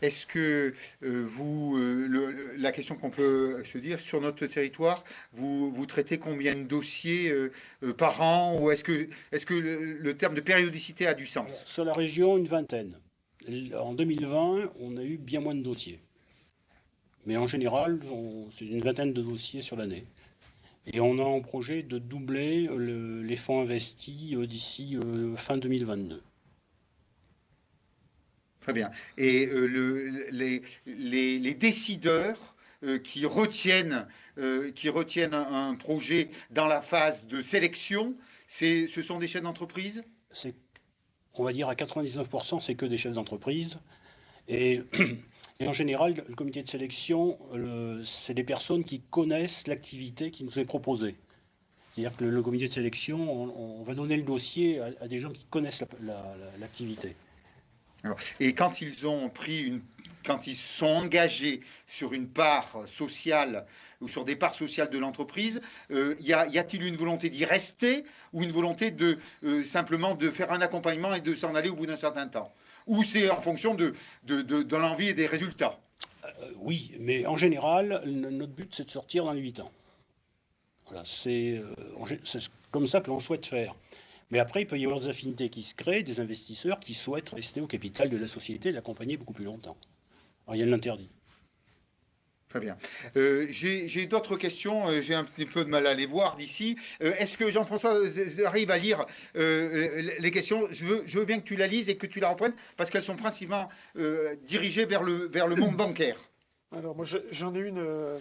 Est-ce que la question qu'on peut se dire, sur notre territoire, vous traitez combien de dossiers par an, ou est-ce que le terme de périodicité a du sens? Sur la région, une vingtaine. En 2020, on a eu bien moins de dossiers. Mais en général, c'est une vingtaine de dossiers sur l'année. Et on a en projet de doubler les fonds investis d'ici fin 2022. Très bien. Et les décideurs qui retiennent un projet dans la phase de sélection, ce sont des chefs d'entreprise? C'est on va dire à 99%, c'est que des chefs d'entreprise. Et, et en général, le comité de sélection, c'est des personnes qui connaissent l'activité qui nous est proposée. C'est-à-dire que le comité de sélection, on va donner le dossier à des gens qui connaissent l'activité. Et quand quand ils sont engagés sur une part sociale ou sur des parts sociales de l'entreprise, y a-t-il une volonté d'y rester ou une volonté de simplement de faire un accompagnement et de s'en aller au bout d'un certain temps? Ou c'est en fonction de l'envie et des résultats? Oui, mais en général, notre but, c'est de sortir dans les 8 ans. Voilà, c'est comme ça que l'on souhaite faire. Mais après, il peut y avoir des affinités qui se créent, des investisseurs qui souhaitent rester au capital de la société et l'accompagner beaucoup plus longtemps. Rien ne l'interdit. Très bien. J'ai d'autres questions. J'ai un petit peu de mal à les voir d'ici. Est-ce que Jean-François arrive à lire les questions? Je veux bien que tu la lises et que tu la reprennes parce qu'elles sont principalement dirigées vers le monde bancaire. Alors, moi, j'en ai une.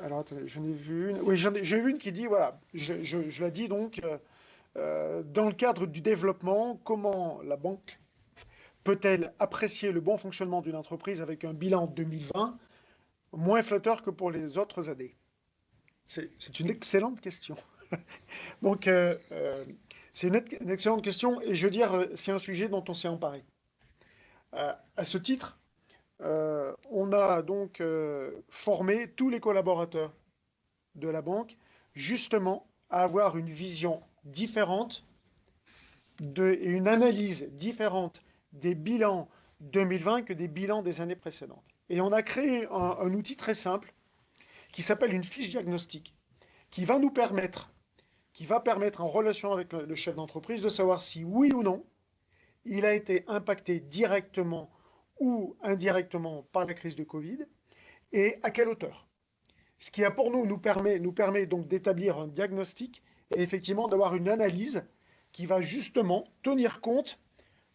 Alors, attendez, j'en ai vu une. Oui, j'ai vu une qui dit voilà, je la dis donc, dans le cadre du développement, comment la banque peut-elle apprécier le bon fonctionnement d'une entreprise avec un bilan 2020 moins flatteur que pour les autres années? C'est une excellente question. Donc, c'est une excellente question et je veux dire, c'est un sujet dont on s'est emparé. À ce titre, on a donc formé tous les collaborateurs de la banque justement à avoir une vision différente et une analyse différente des bilans 2020 que des bilans des années précédentes. Et on a créé un outil très simple qui s'appelle une fiche diagnostic qui va permettre en relation avec le chef d'entreprise de savoir si oui ou non il a été impacté directement ou indirectement par la crise de Covid et à quelle hauteur. Ce qui a pour nous permet donc d'établir un diagnostic et effectivement d'avoir une analyse qui va justement tenir compte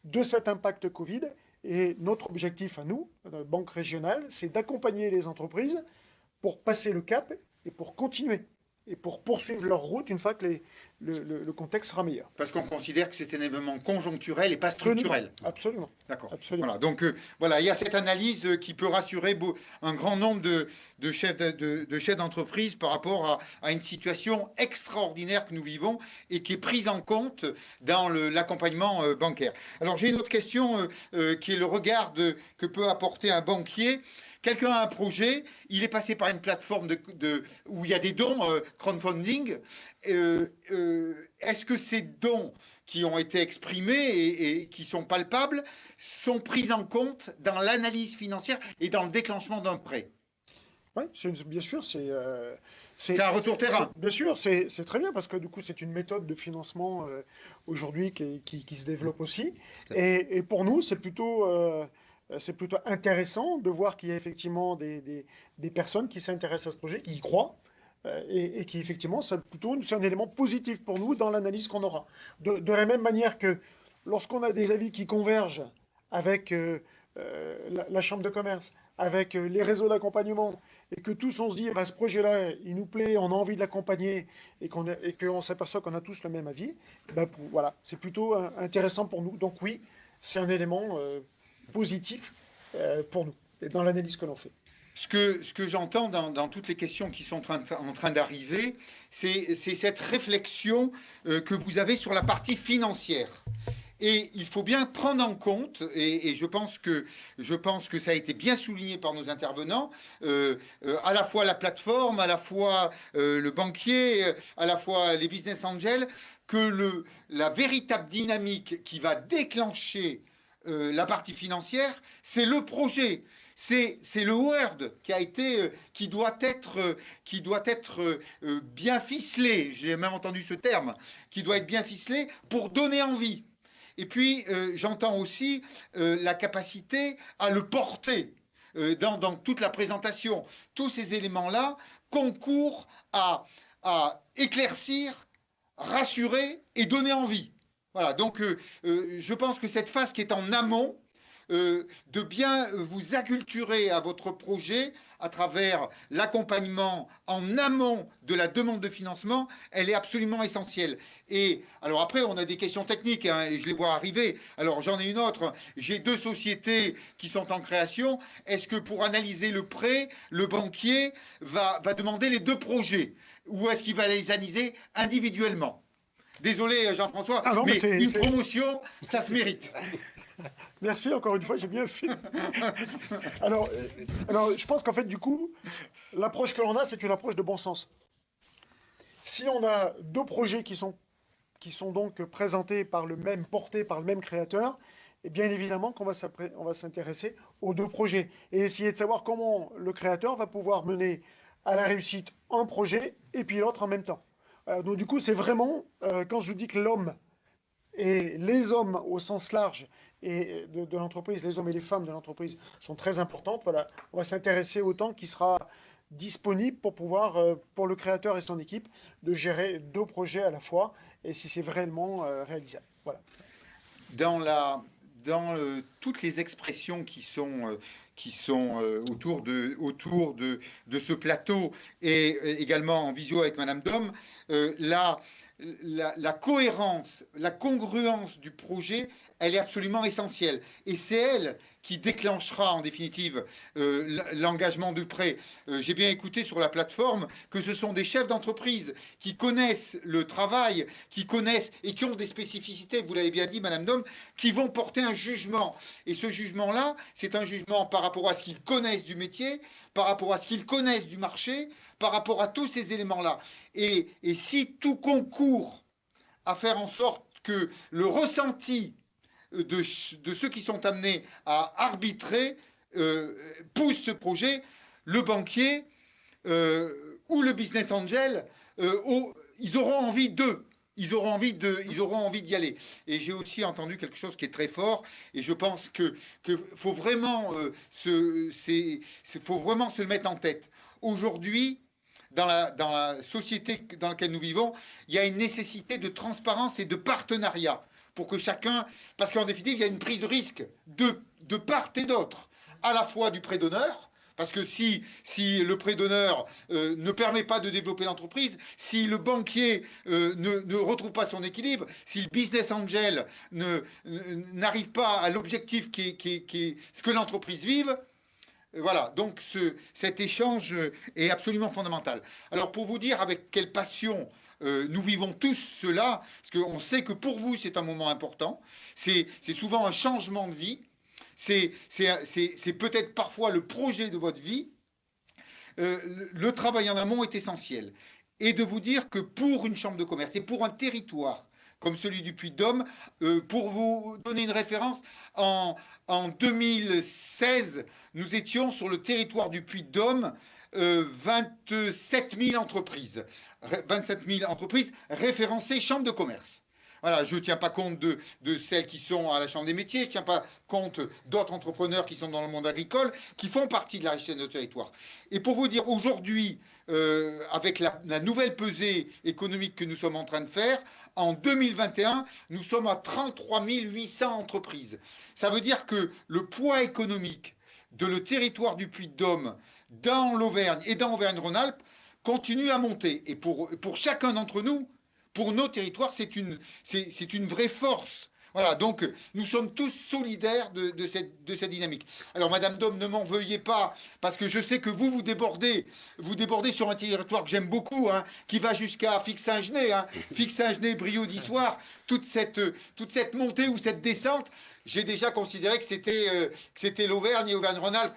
de cet impact Covid. Et notre objectif à nous, Banque Régionale, c'est d'accompagner les entreprises pour passer le cap et pour continuer et pour poursuivre leur route une fois que le contexte sera meilleur. Parce qu'on considère que c'est un événement conjoncturel et pas structurel. Absolument. D'accord. Absolument. Voilà. Donc voilà, il y a cette analyse qui peut rassurer un grand nombre de chefs d'entreprise par rapport à une situation extraordinaire que nous vivons et qui est prise en compte dans l'accompagnement bancaire. Alors j'ai une autre question qui est le regard que peut apporter un banquier. Quelqu'un a un projet, il est passé par une plateforme où il y a des dons, crowdfunding. Est-ce que ces dons qui ont été exprimés et qui sont palpables sont pris en compte dans l'analyse financière et dans le déclenchement d'un prêt? Oui, bien sûr, c'est un retour terrain. Bien sûr, c'est très bien parce que du coup, c'est une méthode de financement aujourd'hui qui se développe aussi. Et pour nous, c'est plutôt intéressant de voir qu'il y a effectivement des personnes qui s'intéressent à ce projet, qui y croient, et qui effectivement, c'est un élément positif pour nous dans l'analyse qu'on aura. De la même manière que lorsqu'on a des avis qui convergent avec la Chambre de commerce, avec les réseaux d'accompagnement, et que tous on se dit, bah, ce projet-là, il nous plaît, on a envie de l'accompagner, et qu'on s'aperçoit qu'on a tous le même avis, bah, voilà, c'est plutôt intéressant pour nous. Donc oui, c'est un élément positif pour nous, et dans l'analyse que l'on fait. Ce que j'entends dans toutes les questions qui sont en train d'arriver, c'est cette réflexion que vous avez sur la partie financière. Et il faut bien prendre en compte, et je pense que ça a été bien souligné par nos intervenants, à la fois la plateforme, à la fois le banquier, à la fois les business angels, que la véritable dynamique qui va déclencher la partie financière, c'est le projet. C'est le Word qui doit être bien ficelé, j'ai même entendu ce terme, qui doit être bien ficelé pour donner envie. Et puis, j'entends aussi la capacité à le porter dans toute la présentation. Tous ces éléments-là concourent à éclaircir, rassurer et donner envie. Voilà, donc je pense que cette phase qui est en amont, de bien vous acculturer à votre projet, à travers l'accompagnement en amont de la demande de financement, elle est absolument essentielle. Et alors après, on a des questions techniques, hein, et je les vois arriver. Alors j'en ai une autre. J'ai 2 sociétés qui sont en création. Est-ce que pour analyser le prêt, le banquier va demander les 2 projets, ou est-ce qu'il va les analyser individuellement? Désolé Jean-François, Ah non, mais mais une promotion, ça se mérite. Merci encore une fois, j'ai bien fait. Alors, je pense qu'en fait, du coup, l'approche que l'on a, c'est une approche de bon sens. Si on a 2 projets qui sont donc présentés par le même, portés par le même créateur, et bien évidemment qu'on va s'intéresser aux 2 projets et essayer de savoir comment le créateur va pouvoir mener à la réussite un projet et puis l'autre en même temps. Donc du coup, c'est vraiment, quand je vous dis que l'homme et les hommes au sens large et de l'entreprise, les hommes et les femmes de l'entreprise sont très importantes, voilà, on va s'intéresser au temps qui sera disponible pour pouvoir, pour le créateur et son équipe, de gérer 2 projets à la fois et si c'est vraiment réalisable. Voilà. Dans toutes les expressions qui sont autour de ce plateau et également en visio avec Madame Dom, la cohérence, la congruence du projet, elle est absolument essentielle. Et c'est elle qui déclenchera en définitive l'engagement du prêt. J'ai bien écouté sur la plateforme que ce sont des chefs d'entreprise qui connaissent le travail, qui connaissent et qui ont des spécificités, vous l'avez bien dit Madame Dom, qui vont porter un jugement. Et ce jugement-là, c'est un jugement par rapport à ce qu'ils connaissent du métier, par rapport à ce qu'ils connaissent du marché, par rapport à tous ces éléments-là. Et si tout concourt à faire en sorte que le ressenti de ceux qui sont amenés à arbitrer pousse ce projet, le banquier ou le business angel, ils auront envie d'eux. Ils auront envie d'y aller. Et j'ai aussi entendu quelque chose qui est très fort, et je pense que faut vraiment faut vraiment se le mettre en tête. Aujourd'hui, dans la société dans laquelle nous vivons, il y a une nécessité de transparence et de partenariat pour que chacun, parce qu'en définitive, il y a une prise de risque de part et d'autre, à la fois du prêt-donneur, parce que si le prêt-donneur ne permet pas de développer l'entreprise, si le banquier ne retrouve pas son équilibre, si le business angel n'arrive pas à l'objectif qui est ce que l'entreprise vive, voilà, donc cet échange est absolument fondamental. Alors pour vous dire avec quelle passion nous vivons tous cela, parce qu'on sait que pour vous c'est un moment important, c'est souvent un changement de vie, c'est peut-être parfois le projet de votre vie, le travail en amont est essentiel. Et de vous dire que pour une chambre de commerce et pour un territoire comme celui du Puy-de-Dôme, pour vous donner une référence, en 2016, nous étions sur le territoire du Puy-de-Dôme 27 000 entreprises. 27 000 entreprises référencées chambre de commerce. Voilà, je ne tiens pas compte de celles qui sont à la Chambre des métiers, je ne tiens pas compte d'autres entrepreneurs qui sont dans le monde agricole, qui font partie de la richesse de notre territoire. Et pour vous dire, aujourd'hui, avec la nouvelle pesée économique que nous sommes en train de faire, en 2021, nous sommes à 33 800 entreprises. Ça veut dire que le poids économique de le territoire du Puy-de-Dôme dans l'Auvergne et dans Auvergne-Rhône-Alpes continue à monter. Et pour chacun d'entre nous, pour nos territoires, c'est une vraie force. Voilà, donc nous sommes tous solidaires de cette dynamique. Alors, Madame Dom, ne m'en veuillez pas, parce que je sais que vous débordez sur un territoire que j'aime beaucoup, hein, qui va jusqu'à Fix-Saint-Genès, hein, Fix-Saint-Genès, Brioude d'Issoire, toute cette montée ou cette descente, j'ai déjà considéré que c'était l'Auvergne et Auvergne-Rhône-Alpes,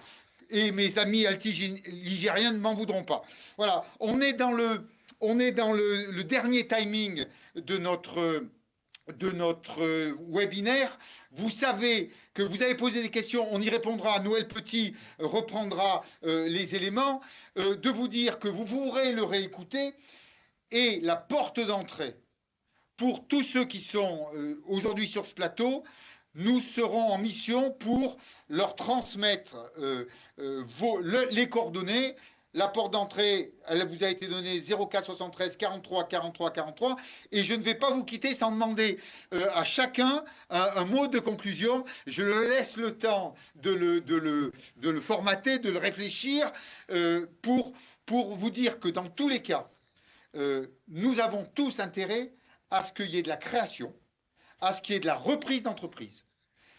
et mes amis altiligériens ne m'en voudront pas. Voilà, on est dans le dernier timing de notre webinaire. Vous savez que vous avez posé des questions, on y répondra. Noël Petit reprendra les éléments. De vous dire que vous pourrez le réécouter. Et la porte d'entrée pour tous ceux qui sont aujourd'hui sur ce plateau, nous serons en mission pour leur transmettre les coordonnées la porte d'entrée, elle vous a été donnée 04 73 43 43 43. Et je ne vais pas vous quitter sans demander à chacun un mot de conclusion. Je le laisse le temps de le formater, de le réfléchir pour vous dire que dans tous les cas, nous avons tous intérêt à ce qu'il y ait de la création, à ce qu'il y ait de la reprise d'entreprise.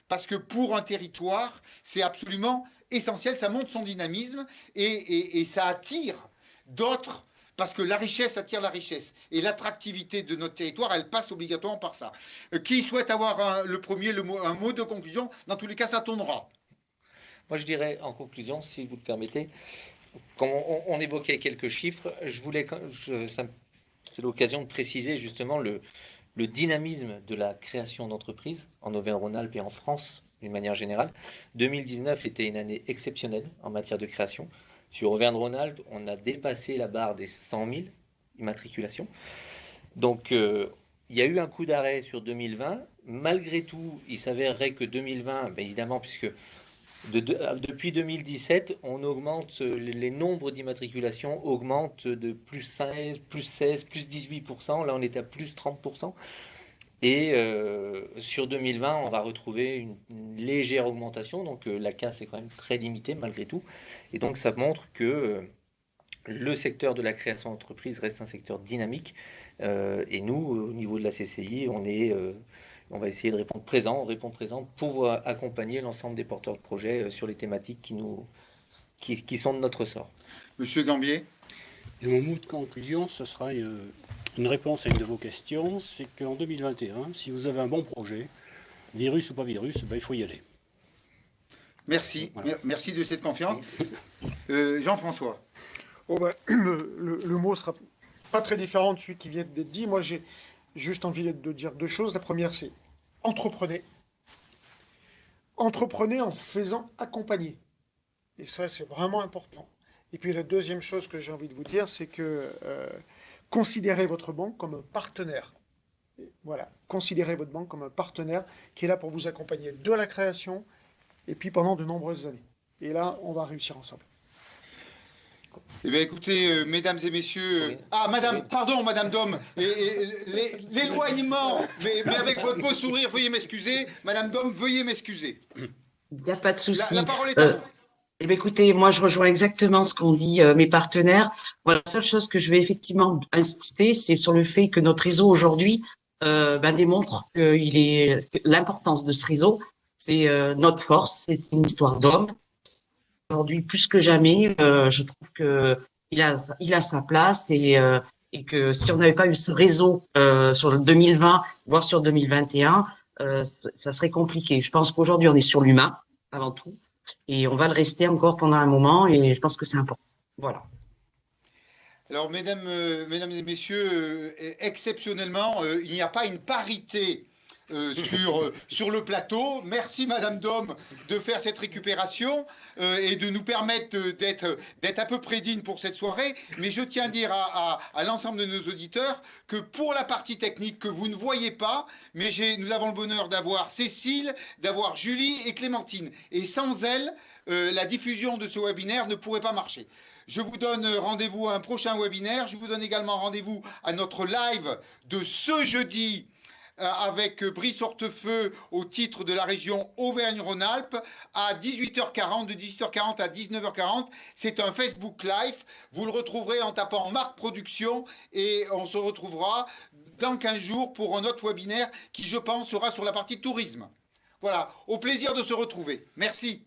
Parce que pour un territoire, c'est absolument essentiel, ça montre son dynamisme et ça attire d'autres, parce que la richesse attire la richesse. Et l'attractivité de notre territoire, elle passe obligatoirement par ça. Qui souhaite avoir le premier, un mot de conclusion? Dans tous les cas, ça tournera. Moi, je dirais en conclusion, si vous le permettez, quand on évoquait quelques chiffres, c'est l'occasion de préciser justement le dynamisme de la création d'entreprises en Auvergne-Rhône-Alpes et en France d'une manière générale. 2019 était une année exceptionnelle en matière de création. Sur Auvergne-Rhône-Alpes, on a dépassé la barre des 100 000 immatriculations. Donc, il y a eu un coup d'arrêt sur 2020. Malgré tout, il s'avérerait que 2020, bien évidemment, puisque depuis 2017, on augmente, les nombres d'immatriculations augmentent de plus 16, plus 16, plus 18%. Là, on est à plus 30%. Et sur 2020, on va retrouver une légère augmentation. Donc, la casse est quand même très limitée malgré tout. Et donc, ça montre que le secteur de la création d'entreprise reste un secteur dynamique. Et nous, au niveau de la CCI, on va essayer de répondre présent pour accompagner l'ensemble des porteurs de projets sur les thématiques qui sont de notre sort. Monsieur Gambier. Et mon mot de conclusion, ce sera une réponse à une de vos questions, c'est qu'en 2021, si vous avez un bon projet, virus ou pas virus, ben, il faut y aller. Merci, voilà. Merci de cette confiance. Jean-François. Oh ben, le mot sera pas très différent de celui qui vient d'être dit. Moi, j'ai juste envie de dire deux choses. La première, c'est entreprenez. Entreprenez en faisant accompagner. Et ça, c'est vraiment important. Et puis la deuxième chose que j'ai envie de vous dire, c'est que considérez votre banque comme un partenaire. Et voilà, considérez votre banque comme un partenaire qui est là pour vous accompagner de la création et puis pendant de nombreuses années. Et là, on va réussir ensemble. Eh bien, écoutez, mesdames et messieurs... Oui. Ah, madame, oui. Pardon, madame Dom, l'éloignement, mais avec votre beau sourire, veuillez m'excuser. Madame Dom, veuillez m'excuser. Il n'y a pas de souci. La parole est à vous. Eh bien, écoutez, moi, je rejoins exactement ce qu'ont dit mes partenaires. Voilà, la seule chose que je vais effectivement insister, c'est sur le fait que notre réseau aujourd'hui démontre l'importance de ce réseau. C'est notre force, c'est une histoire d'homme. Aujourd'hui, plus que jamais, je trouve que il a sa place et que si on n'avait pas eu ce réseau sur le 2020, voire sur 2021, ça serait compliqué. Je pense qu'aujourd'hui, on est sur l'humain avant tout. Et on va le rester encore pendant un moment et je pense que c'est important. Voilà. Alors, mesdames et messieurs, exceptionnellement, il n'y a pas une parité sur le plateau. Merci, madame Dom, de faire cette récupération et de nous permettre d'être à peu près digne pour cette soirée. Mais je tiens à dire à l'ensemble de nos auditeurs que pour la partie technique que vous ne voyez pas, mais nous avons le bonheur d'avoir Cécile, d'avoir Julie et Clémentine. Et sans elles, la diffusion de ce webinaire ne pourrait pas marcher. Je vous donne rendez-vous à un prochain webinaire. Je vous donne également rendez-vous à notre live de ce jeudi avec Brice Hortefeux au titre de la région Auvergne-Rhône-Alpes à 18h40, de 18h40 à 19h40. C'est un Facebook Live. Vous le retrouverez en tapant Marc Production et on se retrouvera dans 15 jours pour un autre webinaire qui, je pense, sera sur la partie tourisme. Voilà, au plaisir de se retrouver. Merci.